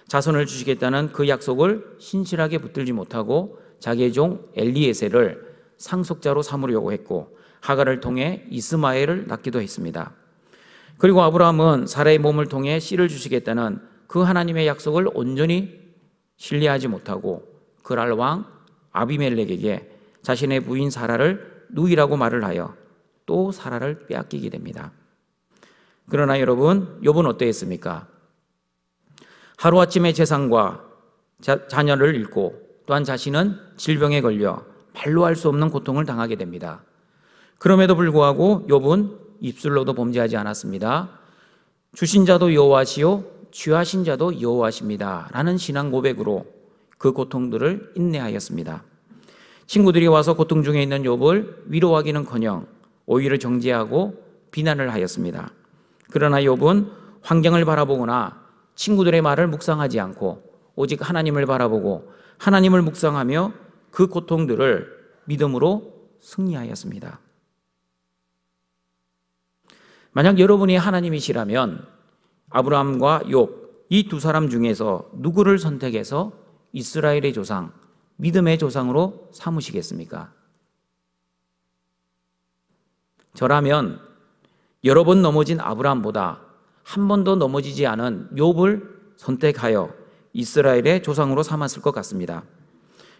자손을 주시겠다는 그 약속을 신실하게 붙들지 못하고 자기의 종 엘리에셀을 상속자로 삼으려고 했고 하갈을 통해 이스마엘을 낳기도 했습니다. 그리고 아브라함은 사라의 몸을 통해 씨를 주시겠다는 그 하나님의 약속을 온전히 신뢰하지 못하고 그랄 왕 아비멜렉에게 자신의 부인 사라를 누이라고 말을 하여 또 사라를 빼앗기게 됩니다. 그러나 여러분, 욥은 어떠했습니까? 하루아침에 재산과 자녀를 잃고 또한 자신은 질병에 걸려 말로 할 수 없는 고통을 당하게 됩니다. 그럼에도 불구하고 욥은 입술로도 범죄하지 않았습니다. 주신 자도 여호와시요 취하신 자도 여호와십니다 라는 신앙 고백으로 그 고통들을 인내하였습니다. 친구들이 와서 고통 중에 있는 욥을 위로하기는커녕 오히려 정죄하고 비난을 하였습니다. 그러나 욥은 환경을 바라보거나 친구들의 말을 묵상하지 않고 오직 하나님을 바라보고 하나님을 묵상하며 그 고통들을 믿음으로 승리하였습니다. 만약 여러분이 하나님이시라면 아브라함과 욥 이 두 사람 중에서 누구를 선택해서 이스라엘의 조상, 믿음의 조상으로 삼으시겠습니까? 저라면 여러 번 넘어진 아브라함보다 한 번도 넘어지지 않은 욥을 선택하여 이스라엘의 조상으로 삼았을 것 같습니다.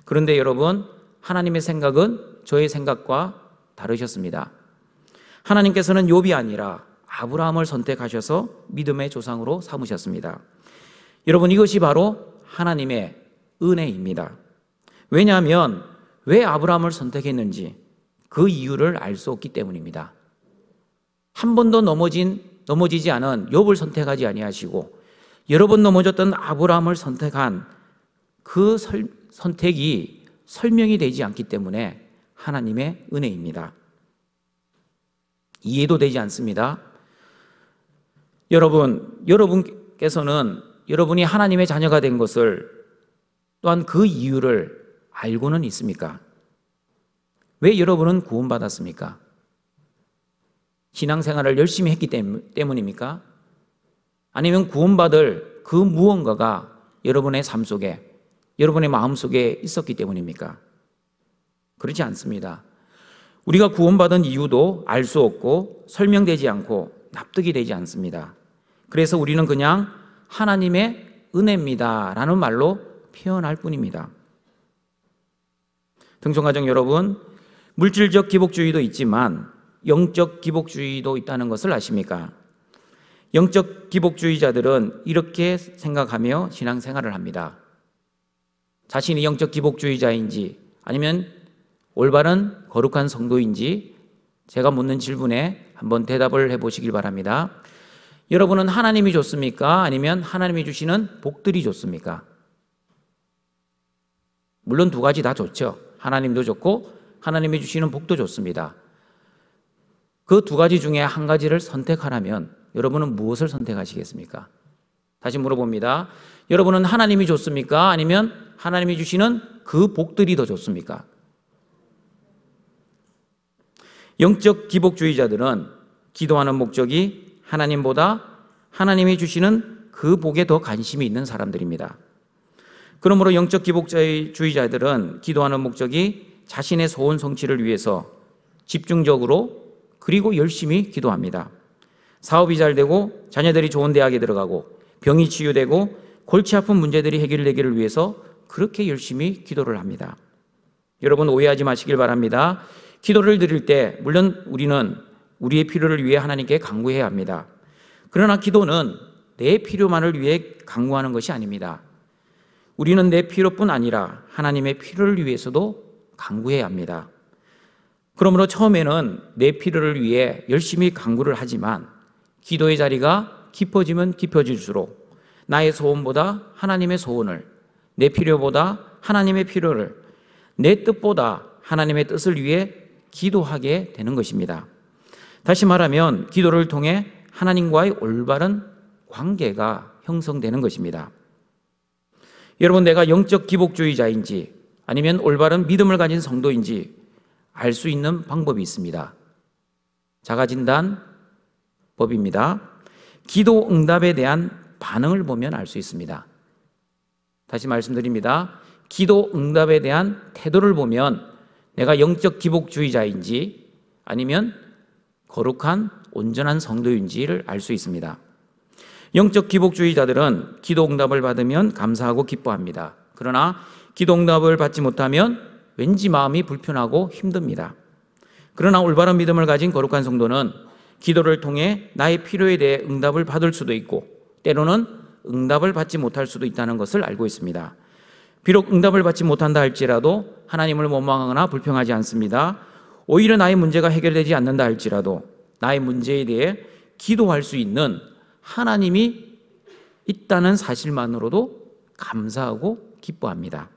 그런데 여러분, 하나님의 생각은 저의 생각과 다르셨습니다. 하나님께서는 욥이 아니라 아브라함을 선택하셔서 믿음의 조상으로 삼으셨습니다. 여러분, 이것이 바로 하나님의 은혜입니다. 왜냐하면 왜 아브라함을 선택했는지 그 이유를 알 수 없기 때문입니다. 한 번도 넘어지지 않은 욥을 선택하지 아니하시고 여러 번 넘어졌던 아브라함을 선택한 그 선택이 설명이 되지 않기 때문에 하나님의 은혜입니다. 이해도 되지 않습니다. 여러분께서는 여러분이 하나님의 자녀가 된 것을 또한 그 이유를 알고는 있습니까? 왜 여러분은 구원받았습니까? 신앙생활을 열심히 했기 때문입니까? 아니면 구원받을 그 무언가가 여러분의 삶 속에, 여러분의 마음 속에 있었기 때문입니까? 그렇지 않습니다. 우리가 구원받은 이유도 알 수 없고 설명되지 않고 납득이 되지 않습니다. 그래서 우리는 그냥 하나님의 은혜입니다 라는 말로 표현할 뿐입니다. 등촌가족 여러분, 물질적 기복주의도 있지만 영적 기복주의도 있다는 것을 아십니까? 영적 기복주의자들은 이렇게 생각하며 신앙생활을 합니다. 자신이 영적 기복주의자인지 아니면 올바른 거룩한 성도인지 제가 묻는 질문에 한번 대답을 해보시길 바랍니다. 여러분은 하나님이 좋습니까? 아니면 하나님이 주시는 복들이 좋습니까? 물론 두 가지 다 좋죠. 하나님도 좋고 하나님이 주시는 복도 좋습니다. 그 두 가지 중에 한 가지를 선택하라면 여러분은 무엇을 선택하시겠습니까? 다시 물어봅니다. 여러분은 하나님이 좋습니까? 아니면 하나님이 주시는 그 복들이 더 좋습니까? 영적 기복주의자들은 기도하는 목적이 하나님보다 하나님이 주시는 그 복에 더 관심이 있는 사람들입니다. 그러므로 영적 기복주의자들은 기도하는 목적이 자신의 소원 성취를 위해서 집중적으로 그리고 열심히 기도합니다. 사업이 잘 되고 자녀들이 좋은 대학에 들어가고 병이 치유되고 골치 아픈 문제들이 해결되기를 위해서 그렇게 열심히 기도를 합니다. 여러분, 오해하지 마시길 바랍니다. 기도를 드릴 때 물론 우리는 우리의 필요를 위해 하나님께 간구해야 합니다. 그러나 기도는 내 필요만을 위해 간구하는 것이 아닙니다. 우리는 내 필요뿐 아니라 하나님의 필요를 위해서도 간구해야 합니다. 그러므로 처음에는 내 필요를 위해 열심히 간구를 하지만 기도의 자리가 깊어지면 깊어질수록 나의 소원보다 하나님의 소원을, 내 필요보다 하나님의 필요를, 내 뜻보다 하나님의 뜻을 위해 기도하게 되는 것입니다. 다시 말하면 기도를 통해 하나님과의 올바른 관계가 형성되는 것입니다. 여러분, 내가 영적 기복주의자인지 아니면 올바른 믿음을 가진 성도인지 알 수 있는 방법이 있습니다. 자가진단법입니다. 기도 응답에 대한 반응을 보면 알 수 있습니다. 다시 말씀드립니다. 기도 응답에 대한 태도를 보면 내가 영적 기복주의자인지 아니면 거룩한 온전한 성도인지를 알 수 있습니다. 영적 기복주의자들은 기도 응답을 받으면 감사하고 기뻐합니다. 그러나 기도 응답을 받지 못하면 왠지 마음이 불편하고 힘듭니다. 그러나 올바른 믿음을 가진 거룩한 성도는 기도를 통해 나의 필요에 대해 응답을 받을 수도 있고 때로는 응답을 받지 못할 수도 있다는 것을 알고 있습니다. 비록 응답을 받지 못한다 할지라도 하나님을 원망하거나 불평하지 않습니다. 오히려 나의 문제가 해결되지 않는다 할지라도 나의 문제에 대해 기도할 수 있는 하나님이 있다는 사실만으로도 감사하고 기뻐합니다.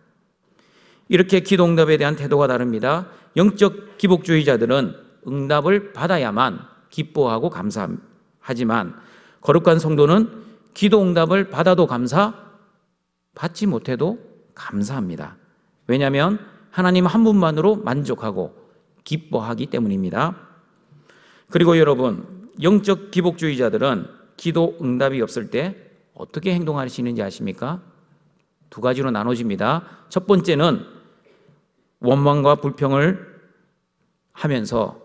이렇게 기도 응답에 대한 태도가 다릅니다. 영적 기복주의자들은 응답을 받아야만 기뻐하고 감사하지만 거룩한 성도는 기도 응답을 받아도 감사, 받지 못해도 감사합니다. 왜냐하면 하나님 한 분만으로 만족하고 기뻐하기 때문입니다. 그리고 여러분, 영적 기복주의자들은 기도 응답이 없을 때 어떻게 행동하시는지 아십니까? 두 가지로 나눠집니다. 첫 번째는 원망과 불평을 하면서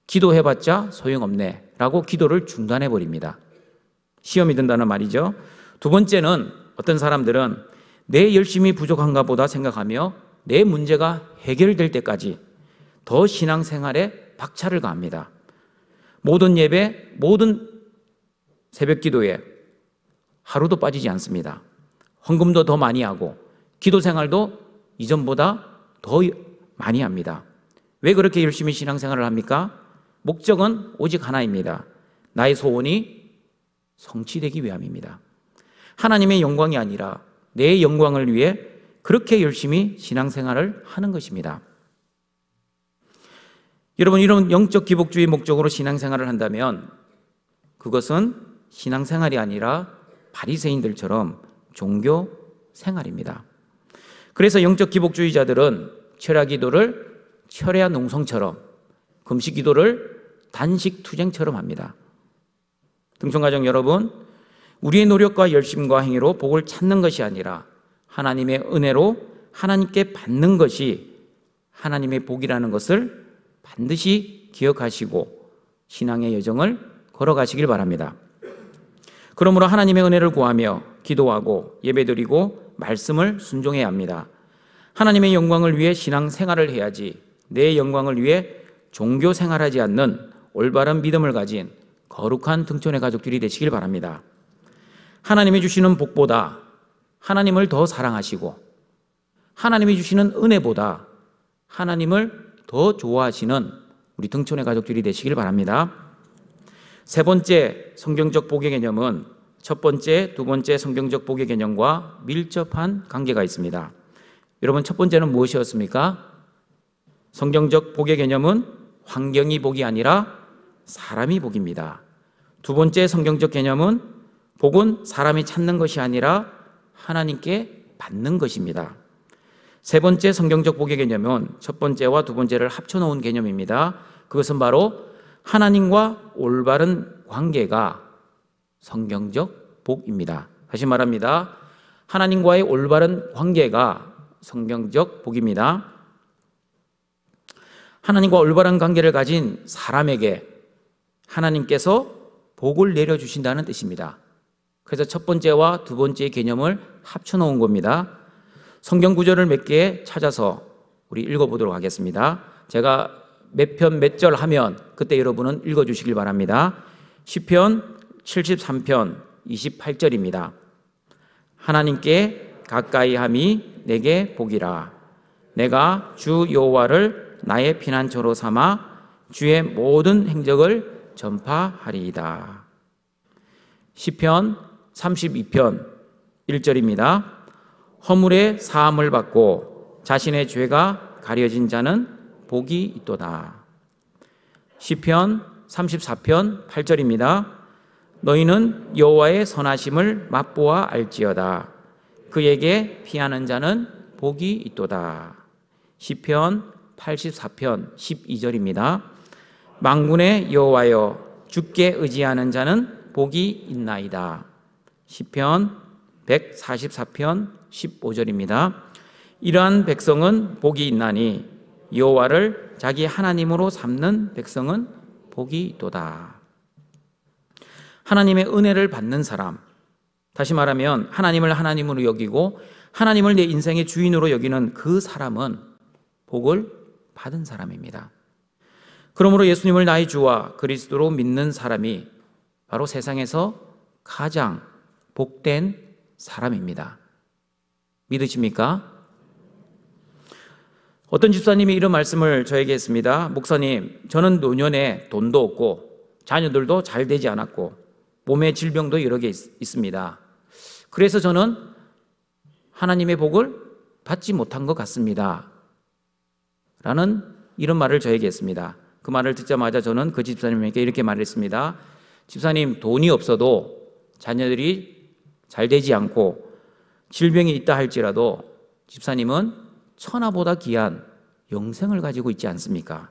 기도해봤자 소용없네 라고 기도를 중단해버립니다. 시험이 든다는 말이죠. 두 번째는 어떤 사람들은 내 열심이 부족한가 보다 생각하며 내 문제가 해결될 때까지 더 신앙생활에 박차를 가합니다. 모든 예배, 모든 새벽 기도에 하루도 빠지지 않습니다. 헌금도 더 많이 하고 기도 생활도 이전보다 더 많이 합니다. 왜 그렇게 열심히 신앙생활을 합니까? 목적은 오직 하나입니다. 나의 소원이 성취되기 위함입니다. 하나님의 영광이 아니라 내 영광을 위해 그렇게 열심히 신앙생활을 하는 것입니다. 여러분, 이런 영적 기복주의 목적으로 신앙생활을 한다면 그것은 신앙생활이 아니라 바리새인들처럼 종교 생활입니다. 그래서 영적 기복주의자들은 철야 기도를 철야 농성처럼, 금식 기도를 단식 투쟁처럼 합니다. 등촌가족 여러분, 우리의 노력과 열심과 행위로 복을 찾는 것이 아니라 하나님의 은혜로 하나님께 받는 것이 하나님의 복이라는 것을 반드시 기억하시고 신앙의 여정을 걸어가시길 바랍니다. 그러므로 하나님의 은혜를 구하며 기도하고 예배드리고 말씀을 순종해야 합니다. 하나님의 영광을 위해 신앙생활을 해야지 내 영광을 위해 종교 생활하지 않는 올바른 믿음을 가진 거룩한 등촌의 가족들이 되시길 바랍니다. 하나님이 주시는 복보다 하나님을 더 사랑하시고 하나님이 주시는 은혜보다 하나님을 더 좋아하시는 우리 등촌의 가족들이 되시길 바랍니다. 세 번째 성경적 복의 개념은 첫 번째, 두 번째 성경적 복의 개념과 밀접한 관계가 있습니다. 여러분, 첫 번째는 무엇이었습니까? 성경적 복의 개념은 환경이 복이 아니라 사람이 복입니다. 두 번째 성경적 개념은 복은 사람이 찾는 것이 아니라 하나님께 받는 것입니다. 세 번째 성경적 복의 개념은 첫 번째와 두 번째를 합쳐놓은 개념입니다. 그것은 바로 하나님과 올바른 관계가 성경적 복입니다. 다시 말합니다. 하나님과의 올바른 관계가 성경적 복입니다. 하나님과 올바른 관계를 가진 사람에게 하나님께서 복을 내려주신다는 뜻입니다. 그래서 첫 번째와 두 번째의 개념을 합쳐놓은 겁니다. 성경 구절을 몇 개 찾아서 우리 읽어보도록 하겠습니다. 제가 몇 편 몇 절 하면 그때 여러분은 읽어주시길 바랍니다. 시편 73편 28절입니다. 하나님께 가까이함이 내게 복이라. 내가 주 여호와를 나의 피난처로 삼아 주의 모든 행적을 전파하리이다. 시편 32편 1절입니다. 허물의 사함을 받고 자신의 죄가 가려진 자는 복이 있도다. 시편 34편 8절입니다. 너희는 여호와의 선하심을 맛보아 알지어다. 그에게 피하는 자는 복이 있도다. 시편 84편 12절입니다. 만군의 여호와여, 주께 의지하는 자는 복이 있나이다. 시편 144편 15절입니다. 이러한 백성은 복이 있나니 여호와를 자기 하나님으로 삼는 백성은 복이 있도다. 하나님의 은혜를 받는 사람, 다시 말하면 하나님을 하나님으로 여기고 하나님을 내 인생의 주인으로 여기는 그 사람은 복을 받은 사람입니다. 그러므로 예수님을 나의 주와 그리스도로 믿는 사람이 바로 세상에서 가장 복된 사람입니다. 믿으십니까? 어떤 집사님이 이런 말씀을 저에게 했습니다. 목사님, 저는 노년에 돈도 없고 자녀들도 잘 되지 않았고 몸에 질병도 여러 개 있습니다. 그래서 저는 하나님의 복을 받지 못한 것 같습니다. 라는 이런 말을 저에게 했습니다. 그 말을 듣자마자 저는 그 집사님에게 이렇게 말했습니다. 집사님, 돈이 없어도 자녀들이 잘 되지 않고 질병이 있다 할지라도 집사님은 천하보다 귀한 영생을 가지고 있지 않습니까?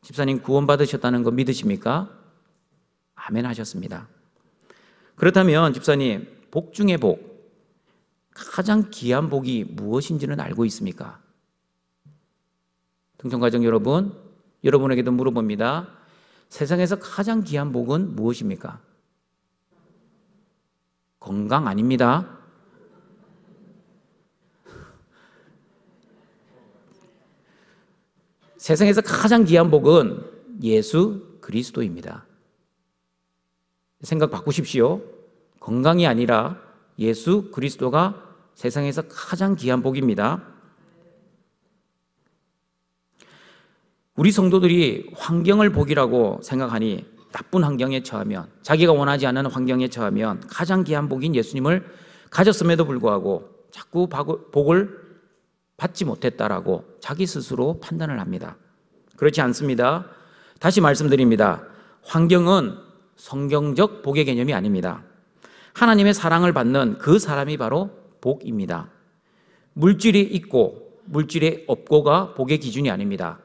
집사님 구원받으셨다는 거 믿으십니까? 아멘 하셨습니다. 그렇다면 집사님, 복 중에 복, 가장 귀한 복이 무엇인지는 알고 있습니까? 등촌가족 여러분, 여러분에게도 물어봅니다. 세상에서 가장 귀한 복은 무엇입니까? 건강 아닙니다. 세상에서 가장 귀한 복은 예수 그리스도입니다. 생각 바꾸십시오. 건강이 아니라 예수 그리스도가 세상에서 가장 귀한 복입니다. 우리 성도들이 환경을 복이라고 생각하니 나쁜 환경에 처하면, 자기가 원하지 않는 환경에 처하면 가장 귀한 복인 예수님을 가졌음에도 불구하고 자꾸 복을 받지 못했다라고 자기 스스로 판단을 합니다. 그렇지 않습니다. 다시 말씀드립니다. 환경은 성경적 복의 개념이 아닙니다. 하나님의 사랑을 받는 그 사람이 바로 복입니다. 물질이 있고 물질이 없고가 복의 기준이 아닙니다.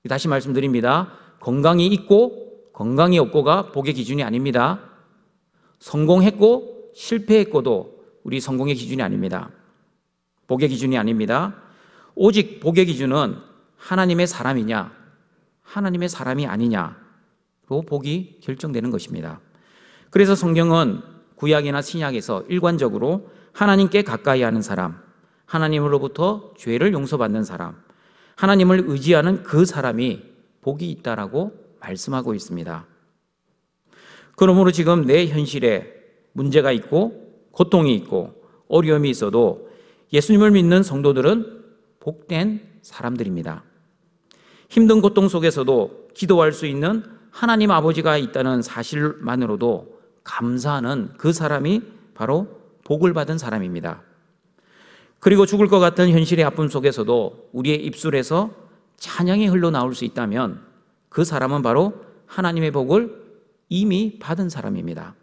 다시 말씀드립니다. 건강이 있고 건강이 없고가 복의 기준이 아닙니다. 성공했고 실패했고도 우리 성공의 기준이 아닙니다. 복의 기준이 아닙니다. 오직 복의 기준은 하나님의 사람이냐 하나님의 사람이 아니냐로 복이 결정되는 것입니다. 그래서 성경은 구약이나 신약에서 일관적으로 하나님께 가까이 하는 사람, 하나님으로부터 죄를 용서받는 사람, 하나님을 의지하는 그 사람이 복이 있다라고 말씀하고 있습니다. 그러므로 지금 내 현실에 문제가 있고 고통이 있고 어려움이 있어도 예수님을 믿는 성도들은 복된 사람들입니다. 힘든 고통 속에서도 기도할 수 있는 하나님 아버지가 있다는 사실만으로도 감사하는 그 사람이 바로 복을 받은 사람입니다. 그리고 죽을 것 같은 현실의 아픔 속에서도 우리의 입술에서 찬양이 흘러나올 수 있다면 그 사람은 바로 하나님의 복을 이미 받은 사람입니다.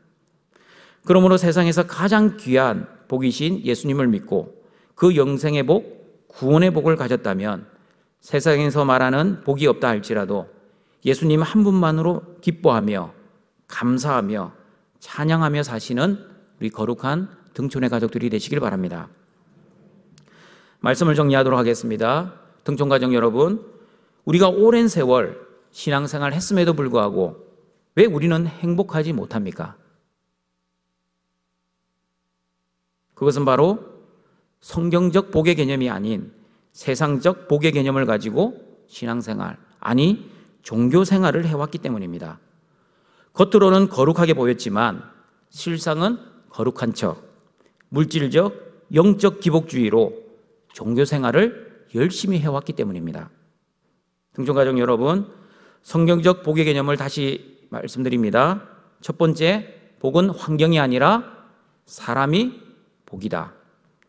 그러므로 세상에서 가장 귀한 복이신 예수님을 믿고 그 영생의 복, 구원의 복을 가졌다면 세상에서 말하는 복이 없다 할지라도 예수님 한 분만으로 기뻐하며 감사하며 찬양하며 사시는 우리 거룩한 등촌의 가족들이 되시길 바랍니다. 말씀을 정리하도록 하겠습니다. 등촌가족 여러분, 우리가 오랜 세월 신앙생활 했음에도 불구하고 왜 우리는 행복하지 못합니까? 그것은 바로 성경적 복의 개념이 아닌 세상적 복의 개념을 가지고 신앙생활, 아니 종교생활을 해왔기 때문입니다. 겉으로는 거룩하게 보였지만 실상은 거룩한 척, 물질적, 영적 기복주의로 종교생활을 열심히 해왔기 때문입니다. 등촌가족 여러분, 성경적 복의 개념을 다시 말씀드립니다. 첫 번째, 복은 환경이 아니라 사람이 복이다.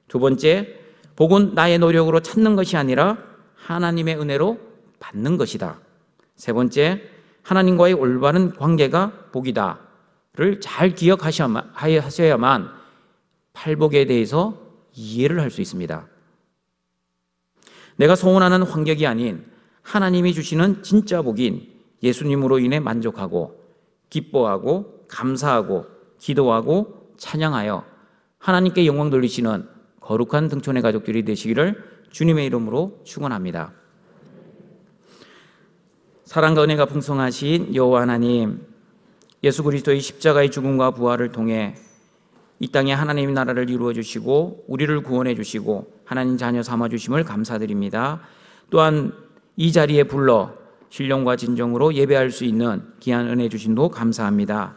두 번째, 복은 나의 노력으로 찾는 것이 아니라 하나님의 은혜로 받는 것이다. 세 번째, 하나님과의 올바른 관계가 복이다를 잘 기억하셔야만 팔복에 대해서 이해를 할 수 있습니다. 내가 소원하는 환경이 아닌 하나님이 주시는 진짜 복인 예수님으로 인해 만족하고 기뻐하고 감사하고 기도하고 찬양하여 하나님께 영광 돌리시는 거룩한 등촌의 가족들이 되시기를 주님의 이름으로 축원합니다. 사랑과 은혜가 풍성하신 여호와 하나님, 예수 그리스도의 십자가의 죽음과 부활을 통해 이 땅에 하나님의 나라를 이루어 주시고 우리를 구원해 주시고 하나님 자녀 삼아 주심을 감사드립니다. 또한 이 자리에 불러 신령과 진정으로 예배할 수 있는 귀한 은혜 주심도 감사합니다.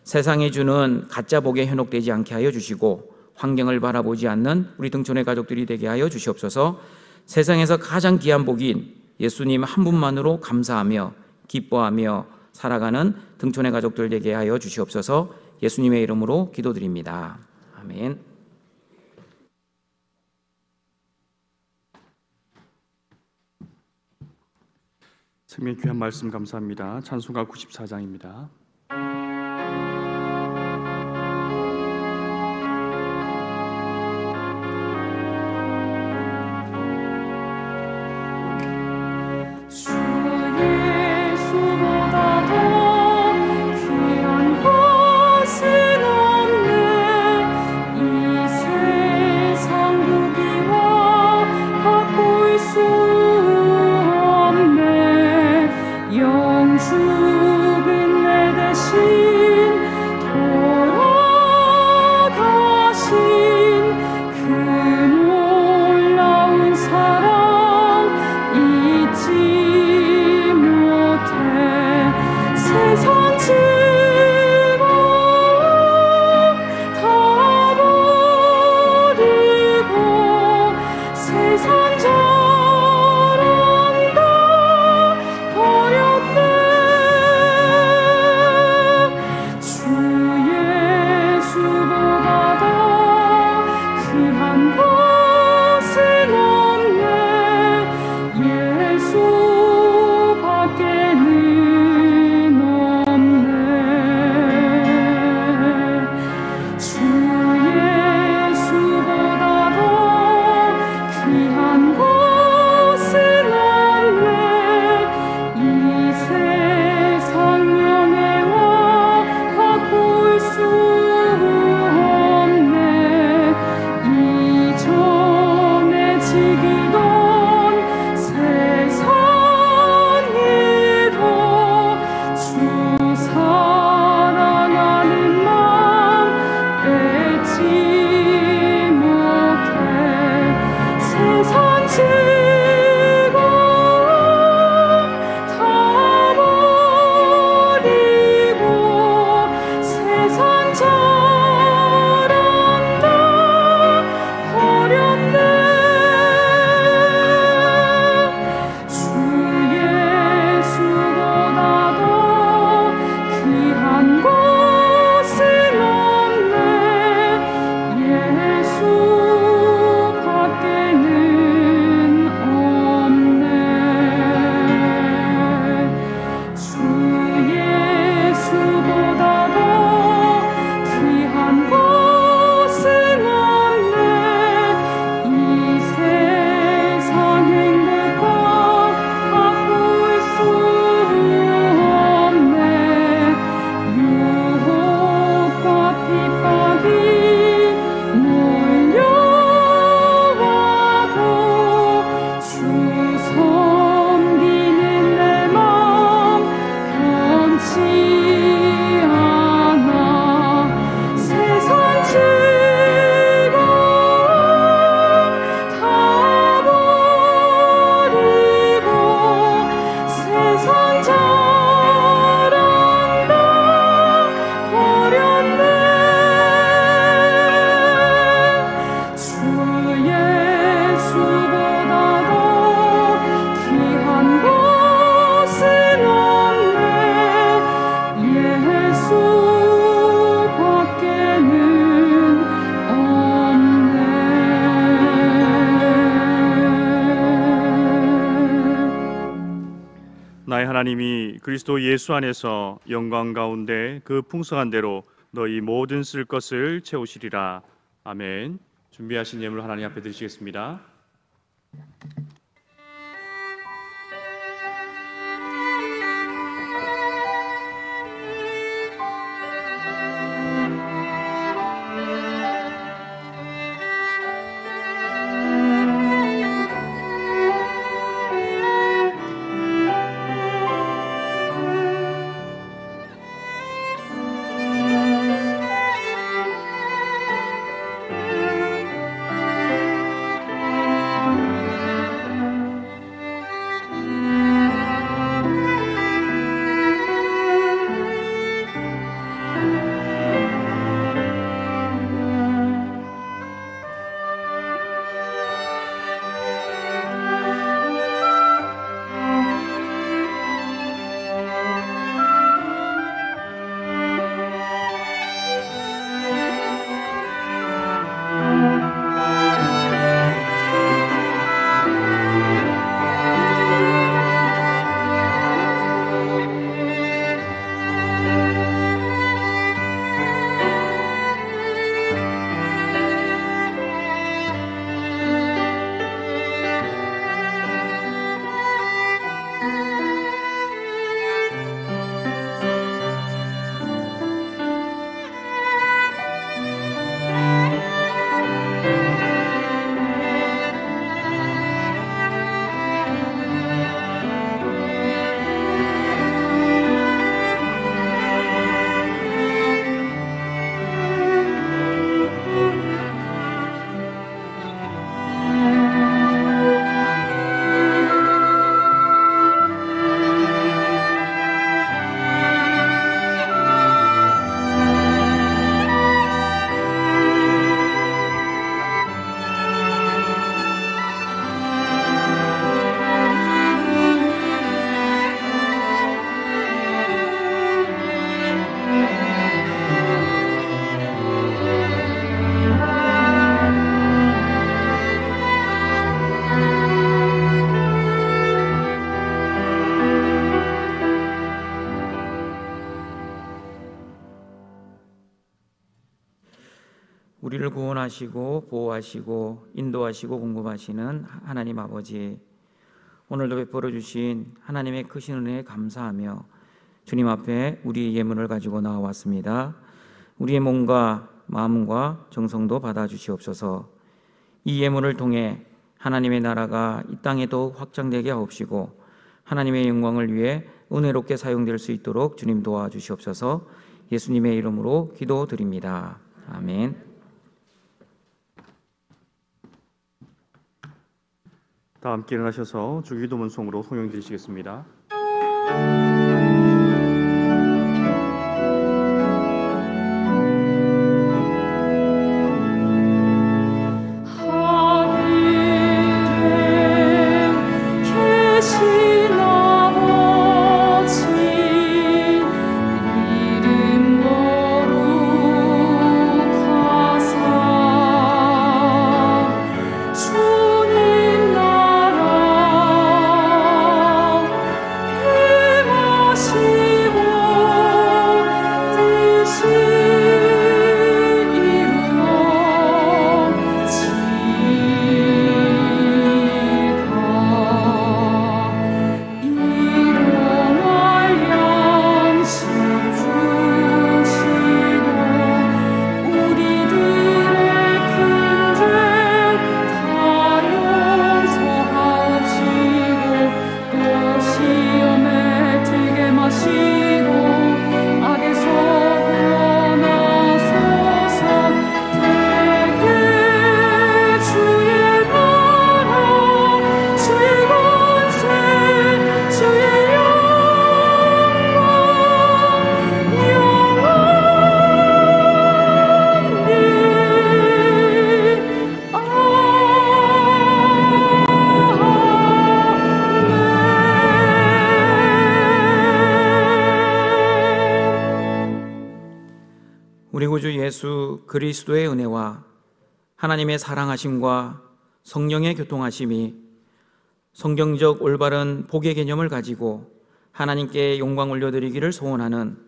세상에 주는 가짜 복에 현혹되지 않게 하여 주시고 환경을 바라보지 않는 우리 등촌의 가족들이 되게 하여 주시옵소서. 세상에서 가장 귀한 복인 예수님 한 분만으로 감사하며 기뻐하며 살아가는 등촌의 가족들 되게 하여 주시옵소서. 예수님의 이름으로 기도드립니다. 아멘. 성령 귀한 말씀 감사합니다. 찬송가 94장입니다. 나의 하나님이 그리스도 예수 안에서 영광 가운데 그 풍성한 대로 너희 모든 쓸 것을 채우시리라. 아멘. 준비하신 예물 하나님 앞에 드리시겠습니다. 우리를 구원하시고 보호하시고 인도하시고 공급하시는 하나님 아버지, 오늘도 베풀어 주신 하나님의 크신 은혜에 감사하며 주님 앞에 우리의 예물을 가지고 나와왔습니다. 우리의 몸과 마음과 정성도 받아주시옵소서. 이 예물을 통해 하나님의 나라가 이 땅에 더욱 확장되게 하옵시고 하나님의 영광을 위해 은혜롭게 사용될 수 있도록 주님 도와주시옵소서. 예수님의 이름으로 기도드립니다. 아멘. 다 함께 일어나셔서 주기도문송으로 송영 드리시겠습니다. 우리 구주 예수 그리스도의 은혜와 하나님의 사랑하심과 성령의 교통하심이 성경적 올바른 복의 개념을 가지고 하나님께 영광 올려드리기를 소원하는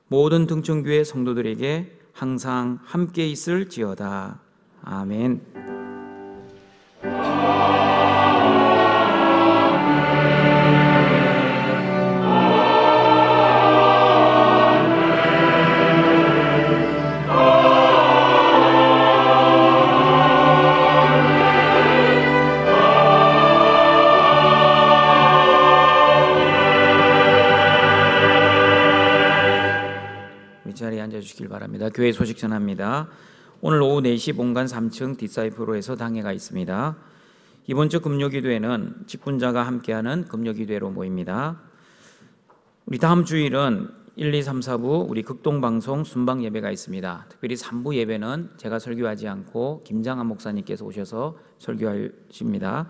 모든 등촌교회 성도들에게 항상 함께 있을지어다. 아멘. 자리에 앉아주시길 바랍니다. 교회 소식 전합니다. 오늘 오후 4시 본관 3층 디사이프로에서 당회가 있습니다. 이번 주 금요기도회는 직분자가 함께하는 금요기도회로 모입니다. 우리 다음 주일은 1, 2, 3, 4부 우리 극동방송 순방 예배가 있습니다. 특별히 3부 예배는 제가 설교하지 않고 김장한 목사님께서 오셔서 설교하십니다.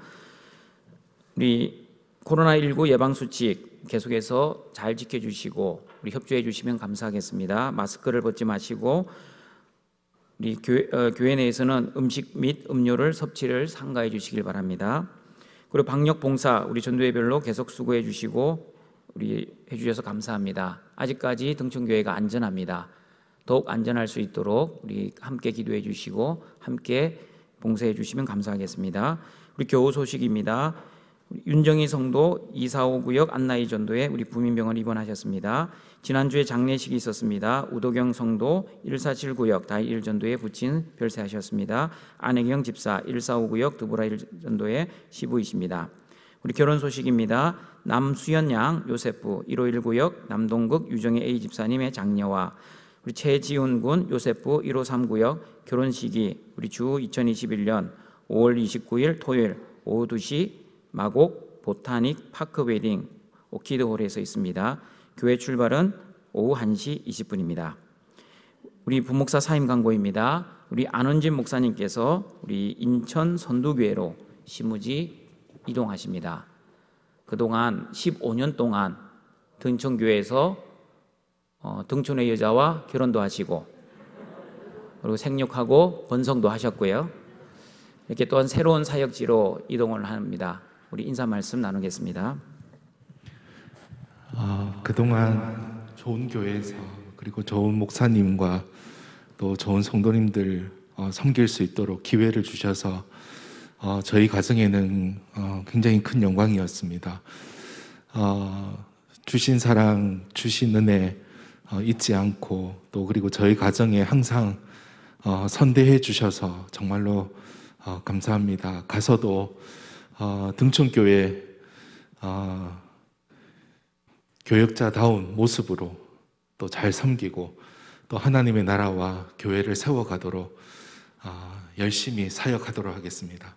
우리 코로나19 예방수칙 계속해서 잘 지켜주시고 우리 협조해 주시면 감사하겠습니다. 마스크를 벗지 마시고 우리 교회 내에서는 음식 및 음료를 섭취를 삼가해 주시길 바랍니다. 그리고 방역 봉사 우리 전도회별로 계속 수고해 주시고 우리 해주셔서 감사합니다. 아직까지 등촌교회가 안전합니다. 더욱 안전할 수 있도록 우리 함께 기도해 주시고 함께 봉사해 주시면 감사하겠습니다. 우리 교우 소식입니다. 윤정희 성도 245구역 안나이 전도에 우리 부민병원 입원하셨습니다. 지난주에 장례식이 있었습니다. 우도경 성도 147구역 다이 1전도에 부친 별세하셨습니다. 안혜경 집사 145구역 드보라 1전도에 시부이십니다. 우리 결혼 소식입니다. 남수연 양 요세프 1519구역 남동극 유정혜 A 집사님의 장녀와 우리 최지훈 군 요세프 1539구역 결혼식이 우리 주 2021년 5월 29일 토요일 오후 2시 마곡 보타닉 파크 웨딩 오키드홀에서 있습니다. 교회 출발은 오후 1시 20분입니다. 우리 부목사 사임 광고입니다. 우리 안원진 목사님께서 우리 인천 선두교회로 시무지 이동하십니다. 그동안 15년 동안 등촌교회에서 등촌의 여자와 결혼도 하시고 그리고 생육하고 번성도 하셨고요. 이렇게 또한 새로운 사역지로 이동을 합니다. 우리 인사 말씀 나누겠습니다. 그동안 좋은 교회에서 그리고 좋은 목사님과 또 좋은 성도님들 섬길 수 있도록 기회를 주셔서 저희 가정에는 굉장히 큰 영광이었습니다. 주신 사랑, 주신 은혜 잊지 않고 또 그리고 저희 가정에 항상 선대해 주셔서 정말로 감사합니다. 가서도 등촌교회 교역자다운 모습으로 또 잘 섬기고 또 하나님의 나라와 교회를 세워가도록 열심히 사역하도록 하겠습니다.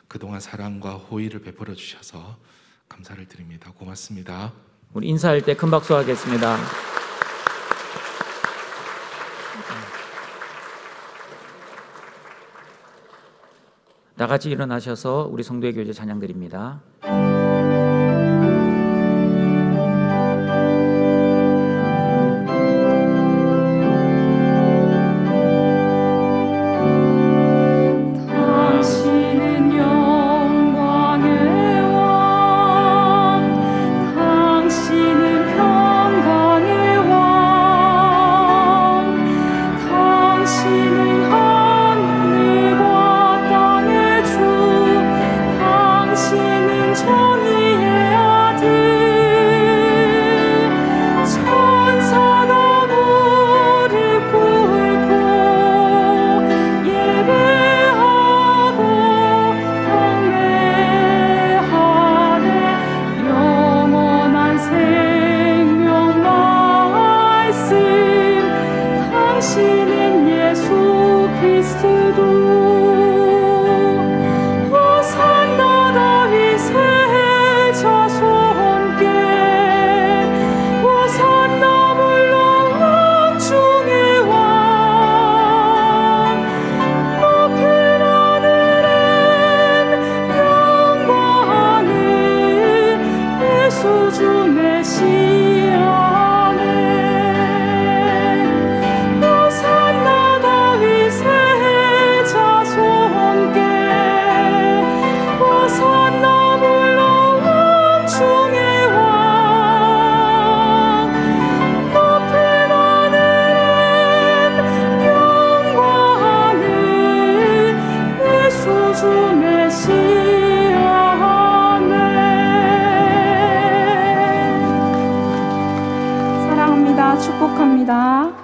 그동안 사랑과 호의를 베풀어 주셔서 감사를 드립니다. 고맙습니다. 우리 인사할 때 큰 박수 하겠습니다. 다 같이 일어나셔서 우리 성도의 교제 찬양 드립니다. 축복합니다.